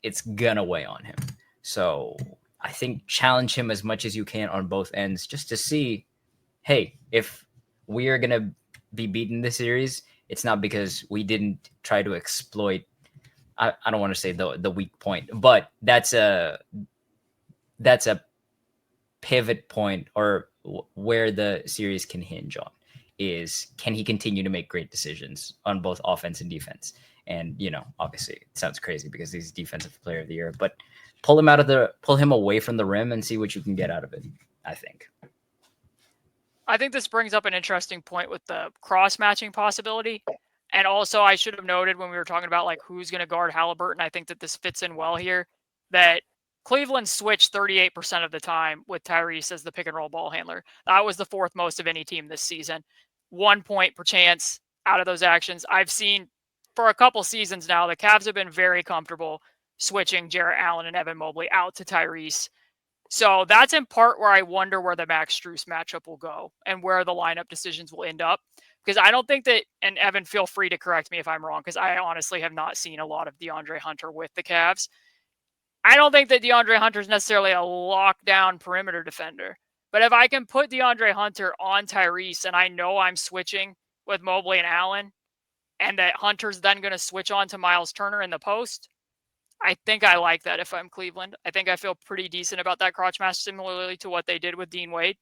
it's gonna weigh on him. So I think challenge him as much as you can on both ends, just to see, hey, if we are gonna be beaten this series, it's not because we didn't try to exploit. I don't want to say the weak point, but that's a pivot point, or where the series can hinge on is, can he continue to make great decisions on both offense and defense? And, obviously it sounds crazy because he's Defensive Player of the Year, but pull him away from the rim and see what you can get out of it, I think. I think this brings up an interesting point with the cross-matching possibility. And also, I should have noted when we were talking about like who's going to guard Halliburton, I think that this fits in well here, that Cleveland switched 38% of the time with Tyrese as the pick and roll ball handler. That was the fourth most of any team this season. 1 point per chance out of those actions. I've seen for a couple seasons now, the Cavs have been very comfortable switching Jarrett Allen and Evan Mobley out to Tyrese. So that's in part where I wonder where the Max Strus matchup will go and where the lineup decisions will end up. Because I don't think that, and Evan, feel free to correct me if I'm wrong, because I honestly have not seen a lot of DeAndre Hunter with the Cavs. I don't think that DeAndre Hunter is necessarily a lockdown perimeter defender. But if I can put DeAndre Hunter on Tyrese and I know I'm switching with Mobley and Allen, and that Hunter's then going to switch on to Miles Turner in the post, I think I like that if I'm Cleveland. I think I feel pretty decent about that crotch match, similarly to what they did with Dean Wade.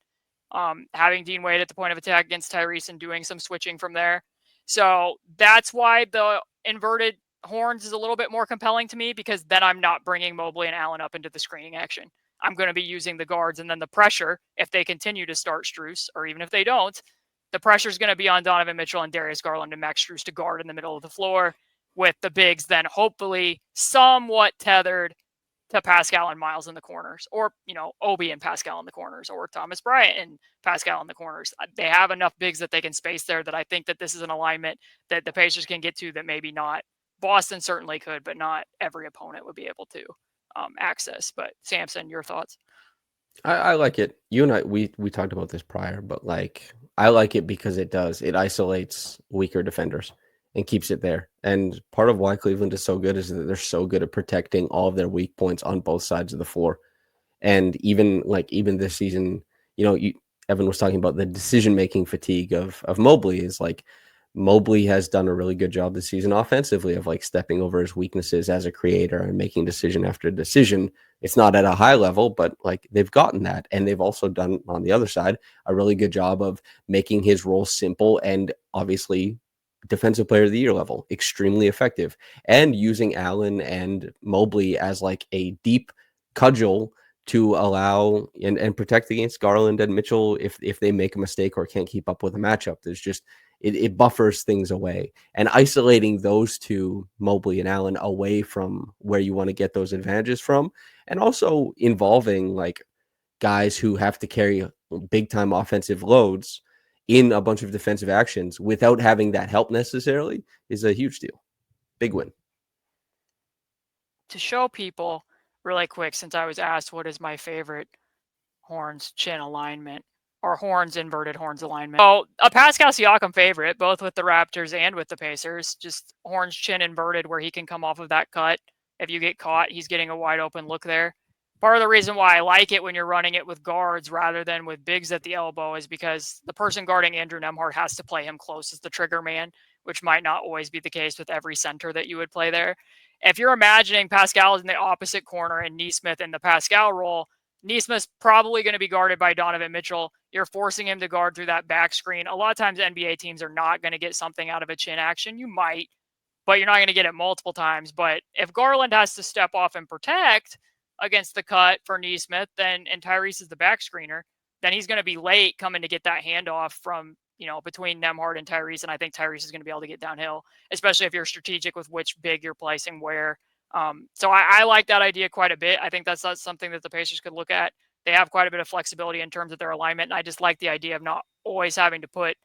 Having Dean Wade at the point of attack against Tyrese and doing some switching from there. So that's why the inverted horns is a little bit more compelling to me, because then I'm not bringing Mobley and Allen up into the screening action. I'm going to be using the guards, and then the pressure, if they continue to start Strus, or even if they don't, the pressure is going to be on Donovan Mitchell and Darius Garland and Max Strus to guard in the middle of the floor, with the bigs then hopefully somewhat tethered to Pascal and Miles in the corners, or, Obi and Pascal in the corners, or Thomas Bryant and Pascal in the corners. They have enough bigs that they can space there, that I think that this is an alignment that the Pacers can get to that maybe not Boston certainly could, but not every opponent would be able to access. But Samson, your thoughts? I like it. You and I, we talked about this prior, but I like it because it isolates weaker defenders and keeps it there. And part of why Cleveland is so good is that they're so good at protecting all of their weak points on both sides of the floor. And even this season, Evan was talking about the decision-making fatigue of Mobley is like Mobley has done a really good job this season offensively of like stepping over his weaknesses as a creator and making decision after decision. It's not at a high level, but like they've gotten that. And they've also done on the other side a really good job of making his role simple and obviously defensive player of the year level, extremely effective, and using Allen and Mobley as like a deep cudgel to allow and protect against Garland and Mitchell if they make a mistake or can't keep up with a matchup. There's just it buffers things away, and isolating those two, Mobley and Allen, away from where you want to get those advantages from, and also involving like guys who have to carry big time offensive loads in a bunch of defensive actions without having that help necessarily is a huge deal. Big win. To show people really quick, since I was asked what is my favorite horns chin alignment or horns inverted horns alignment. Oh, a Pascal Siakam favorite, both with the Raptors and with the Pacers. Just horns chin inverted where he can come off of that cut. If you get caught, he's getting a wide open look there. Part of the reason why I like it when you're running it with guards rather than with bigs at the elbow is because the person guarding Andrew Nembhard has to play him close as the trigger man, which might not always be the case with every center that you would play there. If you're imagining Pascal is in the opposite corner and Neesmith in the Pascal role, Neesmith's probably going to be guarded by Donovan Mitchell. You're forcing him to guard through that back screen. A lot of times NBA teams are not going to get something out of a chin action. You might, but you're not going to get it multiple times. But if Garland has to step off and protect against the cut for Neesmith, and Tyrese is the back screener, then he's going to be late coming to get that handoff from, between Nembhard and Tyrese. And I think Tyrese is going to be able to get downhill, especially if you're strategic with which big you're placing where. So I like that idea quite a bit. I think that's something that the Pacers could look at. They have quite a bit of flexibility in terms of their alignment. And I just like the idea of not always having to put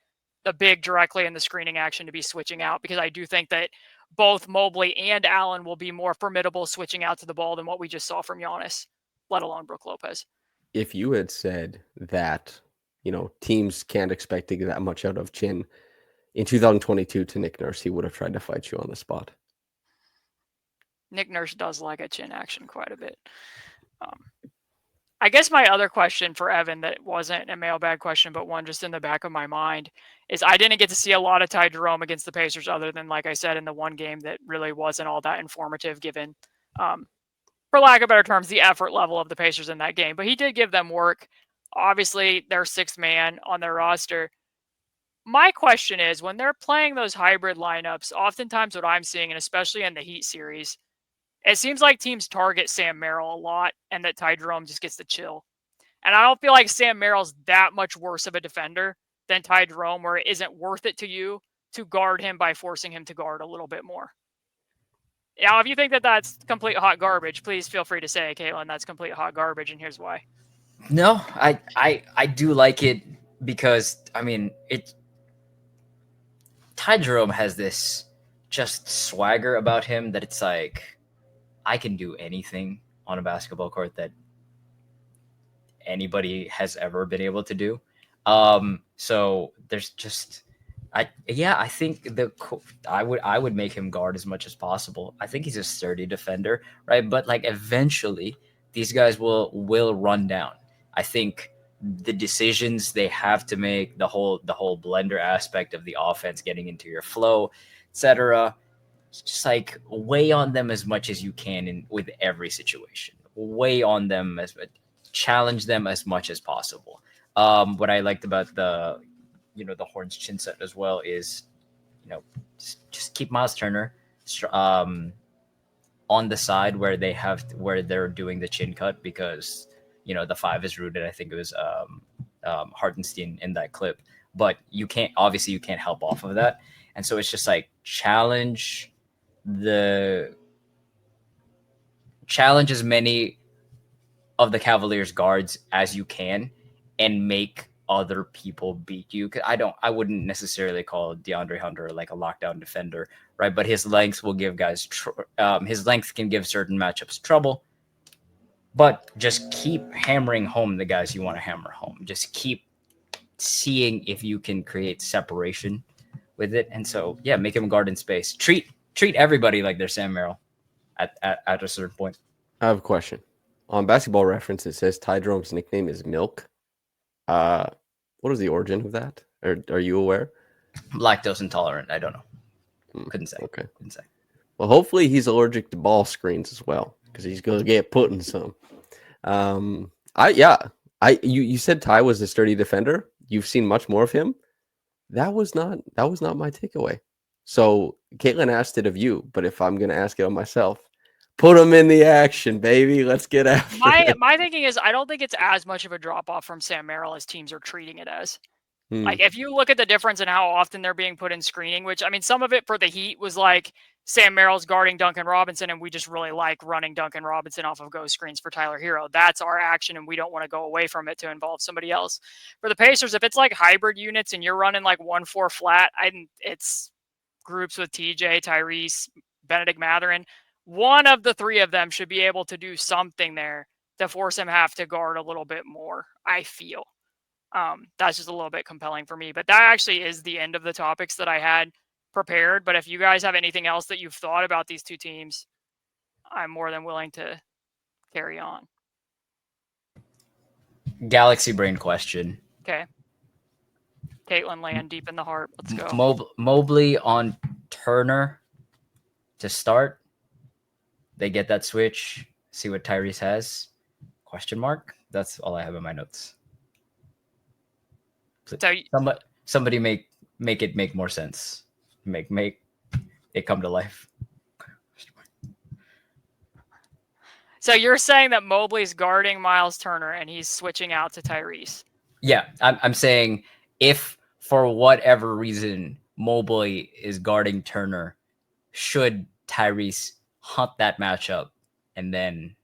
the big directly in the screening action to be switching out, because I do think that both Mobley and Allen will be more formidable switching out to the ball than what we just saw from Giannis, let alone Brook Lopez. If you had said that, teams can't expect to get that much out of Chin in 2022 to Nick Nurse, he would have tried to fight you on the spot. Nick Nurse does like a chin action quite a bit. I guess my other question for Evan that wasn't a mailbag question, but one just in the back of my mind is I didn't get to see a lot of Ty Jerome against the Pacers other than, like I said, in the one game that really wasn't all that informative given, for lack of better terms, the effort level of the Pacers in that game. But he did give them work. Obviously, they're sixth man on their roster. My question is, when they're playing those hybrid lineups, oftentimes what I'm seeing, and especially in the Heat series, it seems like teams target Sam Merrill a lot and that Ty Jerome just gets to chill. And I don't feel like Sam Merrill's that much worse of a defender than Ty Jerome, where it isn't worth it to you to guard him by forcing him to guard a little bit more. Now, if you think that that's complete hot garbage, please feel free to say, Caitlin, that's complete hot garbage, and here's why. No, I do like it because, Ty Jerome has this just swagger about him that it's like, I can do anything on a basketball court that anybody has ever been able to do. So there's just, I think I would make him guard as much as possible. I think he's a sturdy defender, right? But like eventually these guys will run down. I think the decisions they have to make, the whole blender aspect of the offense, getting into your flow, etc. Just like weigh on them as much as you can with every situation. Weigh on them challenge them as much as possible. What I liked about the Horns chin set as well is, just keep Miles Turner on the side where they're doing the chin cut, because the 5 is rooted. I think it was Hartenstein in that clip, but you can't help off of that, and so it's just like challenge as many of the Cavaliers guards as you can and make other people beat you. I wouldn't necessarily call DeAndre Hunter like a lockdown defender, right? But his length will give guys his length can give certain matchups trouble. But just keep hammering home the guys you want to hammer home. Just keep seeing if you can create separation with it. And so, yeah, make him guard in space. Treat everybody like they're Sam Merrill at a certain point. I have a question. On Basketball Reference, it says Ty Jerome's nickname is Milk. What is the origin of that? Are you aware? Lactose intolerant. I don't know. Couldn't say. Okay. Couldn't say. Well, hopefully he's allergic to ball screens as well, because he's gonna get put in some. You said Ty was a sturdy defender. You've seen much more of him. That was not my takeaway. So Caitlin asked it of you, but if I'm gonna ask it of myself, put him in the action, baby. Let's get after it. My thinking is I don't think it's as much of a drop off from Sam Merrill as teams are treating it as. Like, if you look at the difference in how often they're being put in screening, which, I mean, some of it for the Heat was like Sam Merrill's guarding Duncan Robinson, and we just really like running Duncan Robinson off of ghost screens for Tyler Hero. That's our action, and we don't want to go away from it to involve somebody else. For the Pacers, if it's like hybrid units and you're running like 1-4 flat, it's groups with TJ, Tyrese, Benedict Mathurin. One of the three of them should be able to do something there to force him have to guard a little bit more, I feel. That's just a little bit compelling for me. But that actually is the end of the topics that I had prepared. But if you guys have anything else that you've thought about these two teams, I'm more than willing to carry on. Galaxy brain question. Okay. Caitlin land deep in the heart. Let's go. Mobley on Turner to start. They get that switch. See what Tyrese has. Question mark. That's all I have in my notes. So somebody make it make more sense. Make it come to life. So you're saying that Mobley's guarding Miles Turner and he's switching out to Tyrese? Yeah, I'm saying if for whatever reason Mobley is guarding Turner, should Tyrese hunt that matchup and then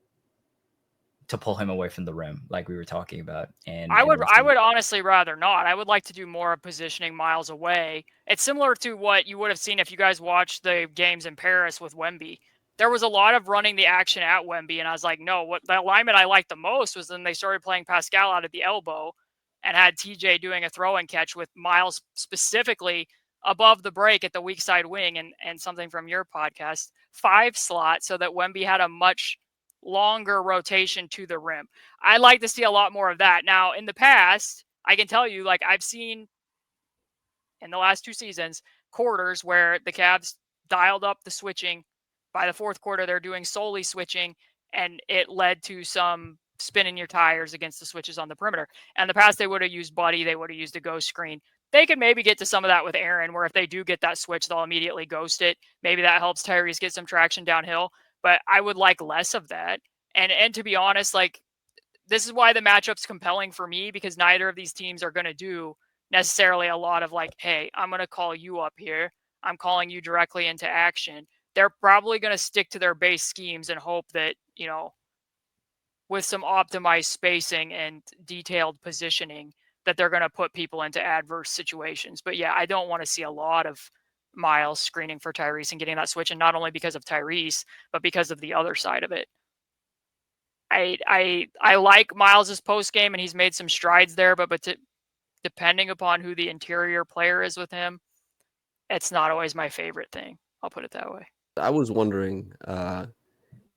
to pull him away from the rim, like we were talking about? And I would honestly rather not. I would like to do more of positioning Miles away. It's similar to what you would have seen if you guys watched the games in Paris with Wemby. There was a lot of running the action at Wemby, and I was like, no, what the alignment I liked the most was when they started playing Pascal out of the elbow and had TJ doing a throw and catch with Miles specifically above the break at the weak side wing, and something from your podcast, 5 slot, so that Wemby had a much longer rotation to the rim. I like to see a lot more of that. Now, in the past, I can tell you, like, I've seen in the last 2 seasons, quarters where the Cavs dialed up the switching. By the fourth quarter, they're doing solely switching, and it led to some spinning your tires against the switches on the perimeter. And in the past, they would have used Buddy. They would have used a ghost screen. They could maybe get to some of that with Aaron, where if they do get that switch, they'll immediately ghost it. Maybe that helps Tyrese get some traction downhill. But I would like less of that. And to be honest, like, this is why the matchup's compelling for me, because neither of these teams are going to do necessarily a lot of like, hey, I'm going to call you up here. I'm calling you directly into action. They're probably going to stick to their base schemes and hope that, you know, with some optimized spacing and detailed positioning, that they're going to put people into adverse situations. But yeah, I don't want to see a lot of Miles screening for Tyrese and getting that switch, and not only because of Tyrese, but because of the other side of it. I like Miles's post game, and he's made some strides there, but depending upon who the interior player is with him, it's not always my favorite thing. I'll put it that way. I was wondering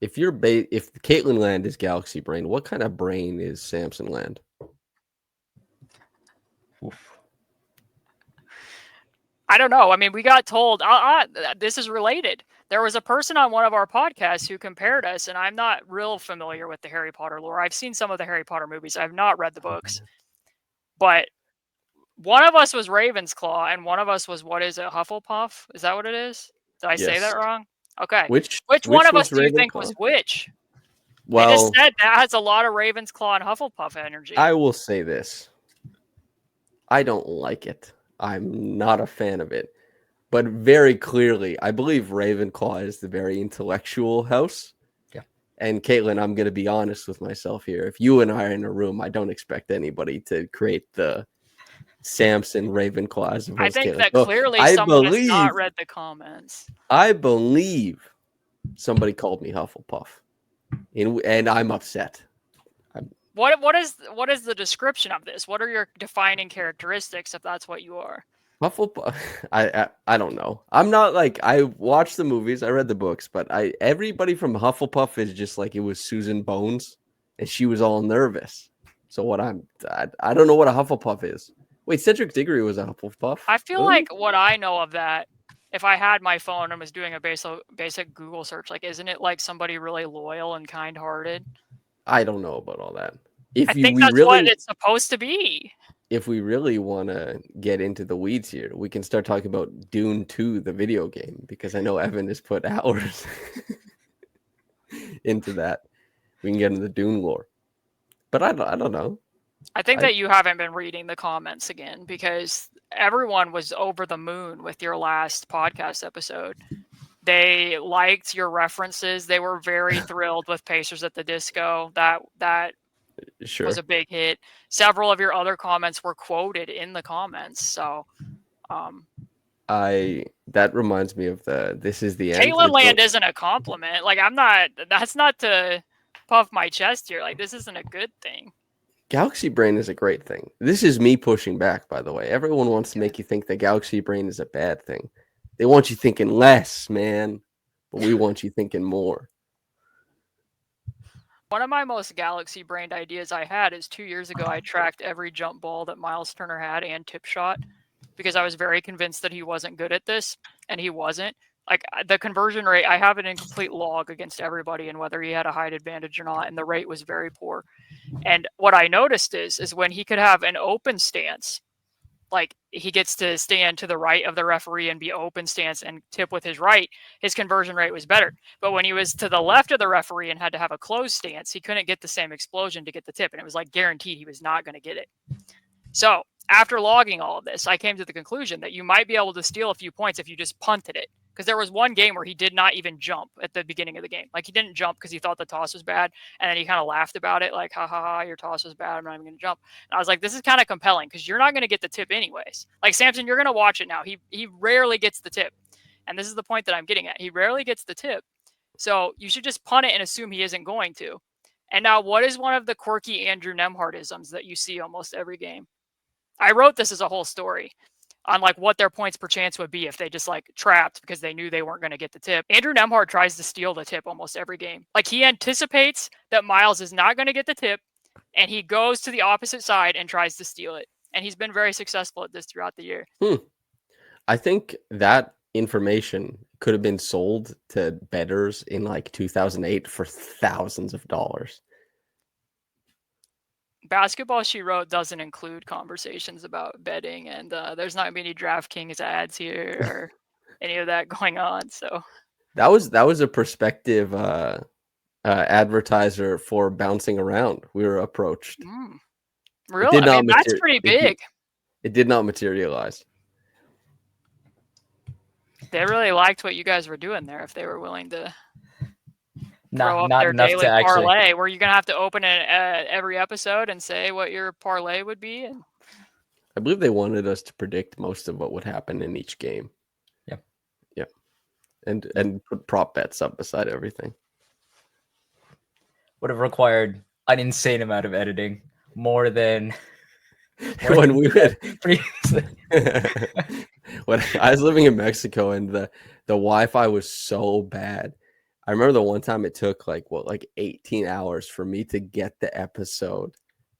if if Caitlin Land is Galaxy Brain, what kind of brain is Samson Land? Oof. I don't know. I mean, we got told, this is related. There was a person on one of our podcasts who compared us, and I'm not real familiar with the Harry Potter lore. I've seen some of the Harry Potter movies. I've not read the books. But one of us was Ravensclaw, and one of us was, what is it, Hufflepuff? Is that what it is? Did I say that wrong? Okay. Which one of us do you think was which? Well, they just said that has a lot of Ravensclaw and Hufflepuff energy. I will say this. I don't like it. I'm not a fan of it. But very clearly, I believe Ravenclaw is the very intellectual house. Yeah. And Caitlin, I'm going to be honest with myself here. If you and I are in a room, I don't expect anybody to create the Samson Ravenclaw as opposed I think to that clearly someone has not read the comments. I believe somebody called me Hufflepuff. And I'm upset. What is the description of this? What are your defining characteristics if that's what you are? Hufflepuff, I don't know. I'm not like, I watched the movies, I read the books, but everybody from Hufflepuff is just like, it was Susan Bones, and she was all nervous. So I don't know what a Hufflepuff is. Wait, Cedric Diggory was a Hufflepuff? I feel Really? like what I know of that, if I had my phone and was doing a basic Google search, like, isn't it like somebody really loyal and kind-hearted? I don't know about all that. I think that's what it's supposed to be. If we really want to get into the weeds here, we can start talking about Dune 2, the video game, because I know Evan has put hours into that. We can get into the Dune lore. But I don't know. I think that you haven't been reading the comments again, because everyone was over the moon with your last podcast episode. They liked your references. They were very thrilled with Pacers at the Disco. That Sure. was a big hit. Several of your other comments were quoted in the comments. So that reminds me of this is the end. Caitlin Land isn't a compliment. Like, that's not to puff my chest here. Like, this isn't a good thing. Galaxy Brain is a great thing. This is me pushing back, by the way. Everyone wants to make you think that Galaxy Brain is a bad thing. They want you thinking less, man. But we want you thinking more. One of my most galaxy-brained ideas I had is 2 years ago, I tracked every jump ball that Miles Turner had and tip shot, because I was very convinced that he wasn't good at this, and he wasn't. Like, the conversion rate, I have it in complete log against everybody and whether he had a height advantage or not, and the rate was very poor. And what I noticed is when he could have an open stance, like, he gets to stand to the right of the referee and be open stance and tip with his right, his conversion rate was better. But when he was to the left of the referee and had to have a closed stance, he couldn't get the same explosion to get the tip. And it was like guaranteed he was not going to get it. So after logging all of this, I came to the conclusion that you might be able to steal a few points if you just punted it. Because there was one game where he did not even jump at the beginning of the game. Like, he didn't jump because he thought the toss was bad. And then he kind of laughed about it. Like, ha, ha, ha, your toss was bad. I'm not even going to jump. And I was like, this is kind of compelling because you're not going to get the tip anyways. Like, Samson, you're going to watch it now. He rarely gets the tip. And this is the point that I'm getting at. He rarely gets the tip. So you should just punt it and assume he isn't going to. And now, what is one of the quirky Andrew Nemhardisms that you see almost every game? I wrote this as a whole story on, like, what their points per chance would be if they just, like, trapped because they knew they weren't going to get the tip. Andrew Nemhard tries to steal the tip almost every game. Like, he anticipates that Miles is not going to get the tip, and he goes to the opposite side and tries to steal it. And he's been very successful at this throughout the year. I think that information could have been sold to bettors in, like, 2008 for thousands of dollars. Basketball She Wrote doesn't include conversations about betting, and there's not going to be any DraftKings ads here or any of that going on. So that was a prospective advertiser for Bouncing Around. We were approached. Really? I mean, that's pretty big. It did not materialize. They really liked what you guys were doing there if they were willing to throw up not their enough daily to actually. parlay. Were you going to have to open it every episode and say what your parlay would be? And I believe they wanted us to predict most of what would happen in each game. Yep. And put prop bets up beside everything. Would have required an insane amount of editing, more than when we had previously. When I was living in Mexico and the Wi-Fi was so bad. I remember the one time it took like 18 hours for me to get the episode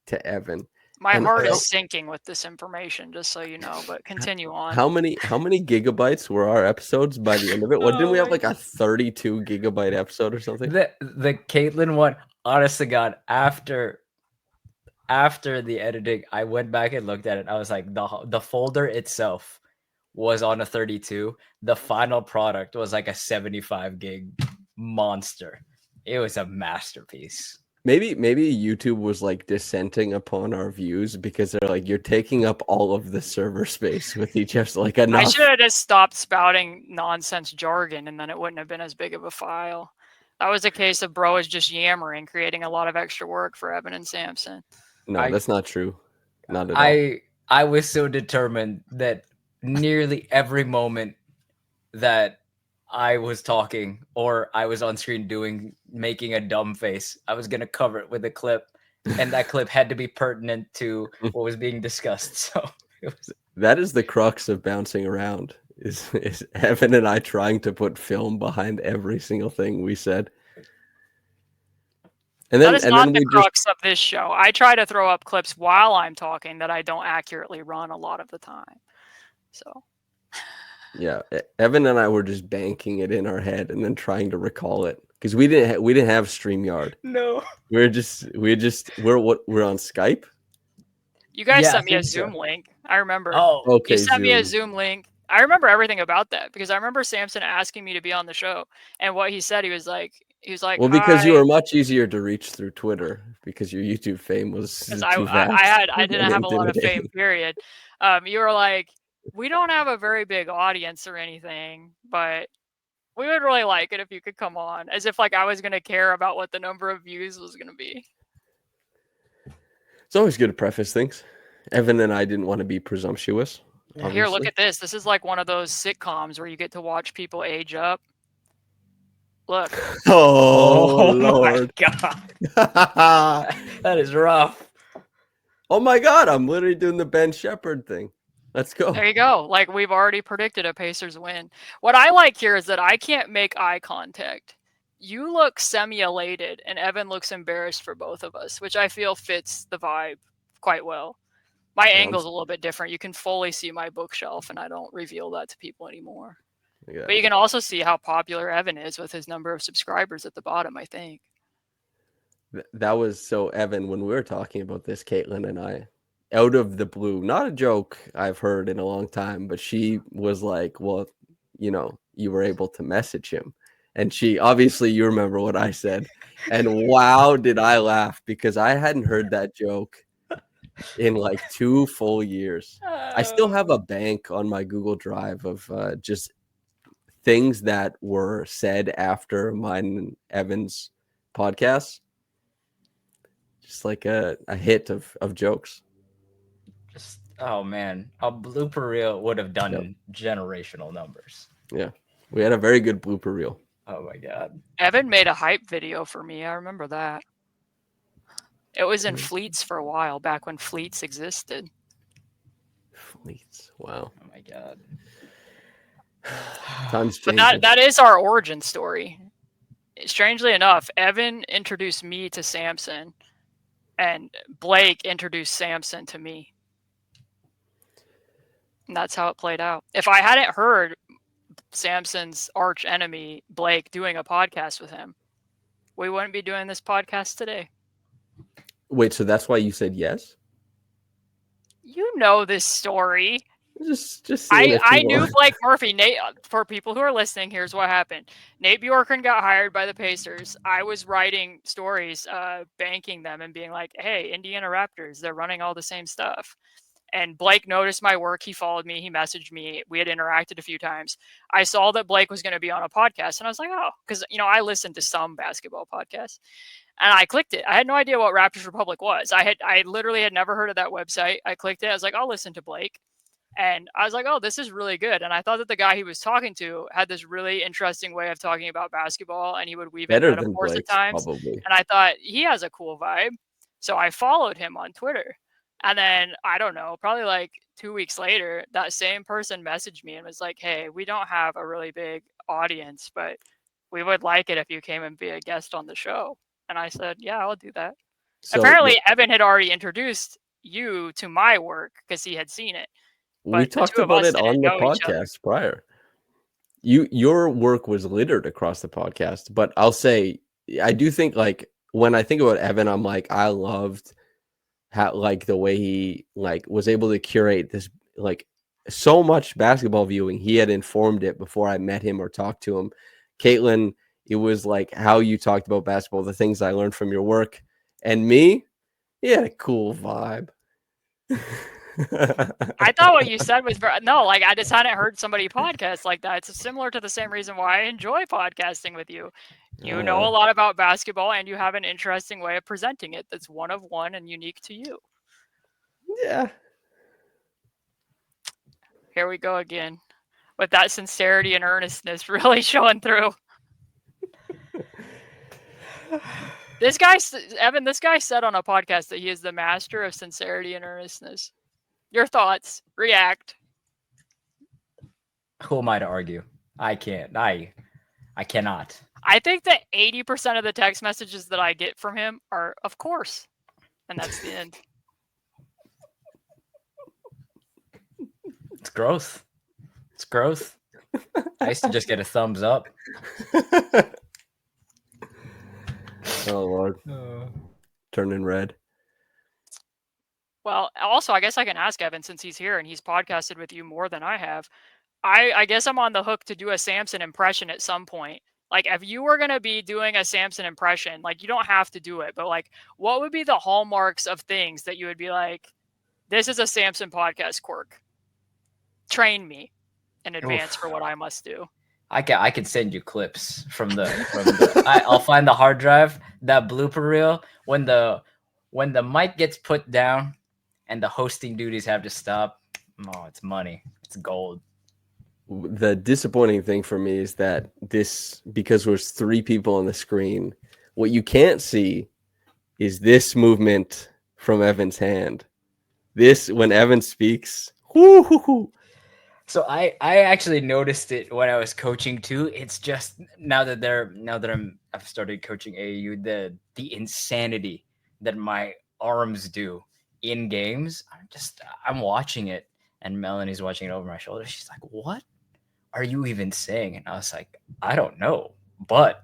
to Evan. My heart is sinking with this information, just so you know, but continue on. How many gigabytes were our episodes by the end of it? What didn't we have, like a 32 gigabyte episode or something? The Caitlin one, honest to God, after the editing, I went back and looked at it. I was like, the folder itself was on a 32. The final product was like a 75 gig monster. It was a masterpiece. Maybe YouTube was like dissenting upon our views because they're like, you're taking up all of the server space with each episode. Like, enough. I should have just stopped spouting nonsense jargon, and then it wouldn't have been as big of a file. That was a case of bro is just yammering, creating a lot of extra work for Evan and Samson. No, that's not true. Not at all. I was so determined that nearly every moment that I was talking or I was on screen making a dumb face, I was going to cover it with a clip, and that clip had to be pertinent to what was being discussed. So that is the crux of Bouncing Around is Evan and I trying to put film behind every single thing we said. And That then is not the we just crux of this show. I try to throw up clips while I'm talking that I don't accurately run a lot of the time. So yeah, Evan and I were just banking it in our head and then trying to recall it because we didn't have StreamYard. No. We're on Skype. you guys Yeah, I sent me a think so. Zoom link. I remember. Oh, Okay, You sent me a Zoom. Zoom link. I remember everything about that because I remember Samson asking me to be on the show, and what he said, he was like, Well, because you "Hi," were much easier to reach through Twitter because your YouTube fame was because too vast I and didn't have a lot of fame. intimidating. Period. You were like, "We don't have a very big audience or anything, but we would really like it if you could come on," as if like I was gonna care about what the number of views was gonna be. It's always good to preface things. Evan and I didn't want to be presumptuous, Yeah. Here, look obviously. at this. This is like one of those sitcoms where you get to watch people age up. Look, Oh, Oh my Lord. god, Oh that is rough. my God, I'm literally doing the Ben Shepherd thing. Let's go. there you go. Like we've already predicted a Pacers win. What I like here is that I can't make eye contact. You look semi-elated, and Evan looks embarrassed for both of us, which I feel fits the vibe quite well. My Yeah, angle's a little bit different. You can fully see my bookshelf, and I don't reveal that to people anymore. yeah. But you can also see how popular Evan is with his number of subscribers at the bottom, I think. That was so, Evan, when we were talking about this, Caitlin and I, out of the blue, not a joke I've heard in a long time, but she was like, well, you were able to message him. And she, obviously, you remember what I said. And wow, did I laugh because I hadn't heard that joke in like 2 full years. I still have a bank on my Google Drive of just things that were said after mine and Evan's podcast. Just like a hit of jokes. Just oh man, a blooper reel would have done Yep. generational numbers. Yeah. We had a very good blooper reel. Oh my god. Evan made a hype video for me. I remember that. It was in Fleets for a while, back when Fleets existed. Fleets. Wow. Oh my god. Times But changing. that is our origin story. Strangely enough, Evan introduced me to Samson, and Blake introduced Samson to me. And that's how it played out. If I hadn't heard Samson's arch enemy, Blake, doing a podcast with him, we wouldn't be doing this podcast today. Wait, so that's why you said yes? You know this story. Just seeing if I people knew Blake Murphy. Nate, for people who are listening, here's what happened. Nate Bjorken got hired by the Pacers. I was writing stories, banking them and being like, hey, Indiana Raptors, they're running all the same stuff. And Blake noticed my work. He followed me. He messaged me. We had interacted a few times. I saw that Blake was going to be on a podcast. And I was like, oh, because, I listened to some basketball podcasts. And I clicked it. I had no idea what Raptors Republic was. I literally had never heard of that website. I clicked it. I was like, I'll listen to Blake. And I was like, oh, this is really good. And I thought that the guy he was talking to had this really interesting way of talking about basketball, and he would weave in better than metaphors at Blake's, times. probably. And I thought he has a cool vibe. So I followed him on Twitter. And then, I don't know, probably like 2 weeks later, that same person messaged me and was like, hey, we don't have a really big audience, but we would like it if you came and be a guest on the show. And I said, yeah, I'll do that. So Apparently, Evan had already introduced you to my work because he had seen it. we But the talked two of about us it didn't on the know each other. podcast prior. Your work was littered across the podcast, but I'll say I do think, like, when I think about Evan, I'm like, I loved how, like, the way he like was able to curate this, like, so much basketball viewing. He had informed it before I met him or talked to him. Caitlin, it was like how you talked about basketball, the things I learned from your work, and me, he had a cool vibe. I thought what you said was no, like I just hadn't heard somebody podcast like that. It's similar to the same reason why I enjoy podcasting with you. You know a lot about basketball, and you have an interesting way of presenting it that's one of one and unique to you. Yeah. Here we go again with that sincerity and earnestness really showing through. This guy, Evan, this guy said on a podcast that he is the master of sincerity and earnestness. Your thoughts? React. Who am I to argue? I can't. I cannot. I think that 80% of the text messages that I get from him are, of course. And that's the end. It's growth. It's growth. I used to just get a thumbs up. Oh, Lord. Turning red. Well, also, I guess I can ask Evin, since he's here and he's podcasted with you more than I have. I guess I'm on the hook to do a Samson impression at some point. Like, if you were going to be doing a Samson impression, like, you don't have to do it, but like, what would be the hallmarks of things that you would be like, this is a Samson podcast quirk? Train me in advance for what I must do. I can send you clips from the I'll find the hard drive, that blooper reel when the mic gets put down and the hosting duties have to stop. Oh, it's money. It's gold. The disappointing thing for me is that because there's 3 people on the screen, what you can't see is this movement from Evan's hand. This, when Evan speaks, whoo. So I actually noticed it when I was coaching too. It's just now that I've started coaching AAU, the insanity that my arms do in games. I'm watching it, and Melanie's watching it over my shoulder. She's like, "What are you even saying?" And I was like, "I don't know, but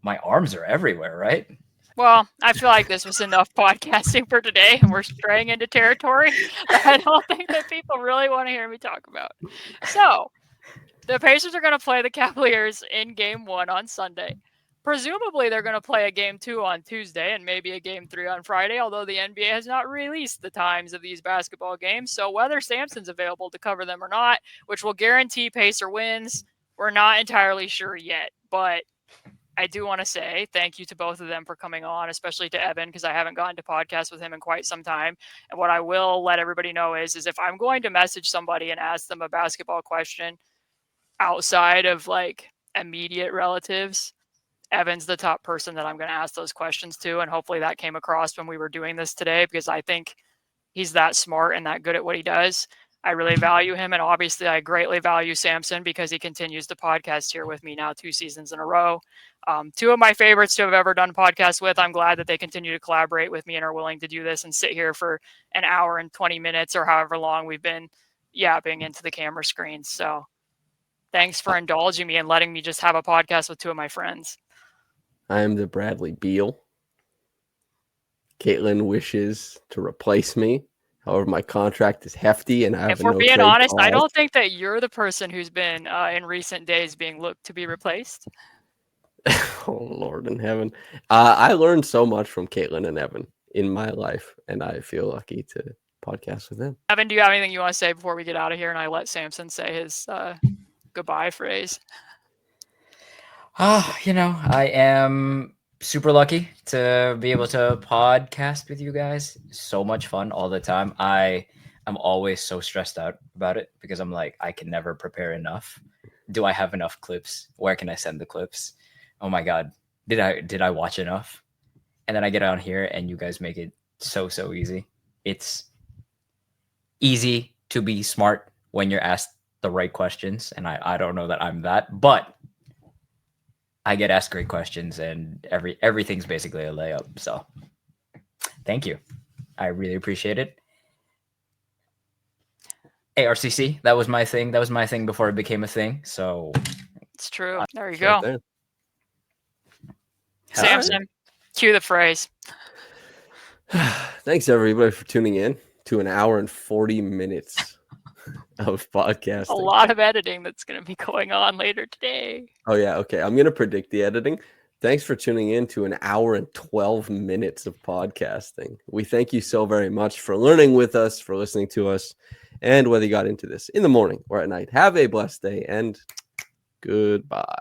my arms are everywhere, right?" Well, I feel like this was enough podcasting for today, and we're straying into territory that I don't think that people really want to hear me talk about. So, the Pacers are going to play the Cavaliers in Game 1 on Sunday. Presumably, they're going to play a Game 2 on Tuesday and maybe a Game 3 on Friday, although the NBA has not released the times of these basketball games. So, whether Samson's available to cover them or not, which will guarantee Pacer wins, we're not entirely sure yet. But I do want to say thank you to both of them for coming on, especially to Evin, because I haven't gotten to podcast with him in quite some time. And what I will let everybody know is if I'm going to message somebody and ask them a basketball question outside of like immediate relatives, Evan's the top person that I'm going to ask those questions to. And hopefully that came across when we were doing this today, because I think he's that smart and that good at what he does. I really value him, and obviously I greatly value Samson because he continues to podcast here with me now 2 seasons in a row. 2 of my favorites to have ever done podcasts with. I'm glad that they continue to collaborate with me and are willing to do this and sit here for an hour and 20 minutes or however long we've been yapping into the camera screens. So thanks for indulging me and letting me just have a podcast with 2 of my friends. I am the Bradley Beal. Caitlin wishes to replace me. However, my contract is hefty, and I have if we're no being trade honest, clause. I don't think that you're the person who's been in recent days being looked to be replaced. Oh, Lord in heaven. I learned so much from Caitlin and Evan in my life, and I feel lucky to podcast with them. Evin, do you have anything you want to say before we get out of here and I let Samson say his goodbye phrase? I am super lucky to be able to podcast with you guys. So much fun all the time. I am always so stressed out about it because I'm like, I can never prepare enough. Do I have enough clips? Where can I send the clips? Oh my God. Did I watch enough? And then I get on here and you guys make it so easy. It's easy to be smart when you're asked the right questions. And I don't know that I'm that, but I get asked great questions and everything's basically a layup. So thank you. I really appreciate it. ARCC, that was my thing. That was my thing before it became a thing. So it's true. There you go. Right Samson, cue the phrase. Thanks everybody for tuning in to an hour and 40 minutes of podcasting. A lot of editing that's going to be going on later today. Oh yeah, okay. I'm going to predict the editing. Thanks for tuning in to an hour and 12 minutes of podcasting. We thank you so very much for learning with us, for listening to us, and whether you got into this in the morning or at night. Have a blessed day and goodbye.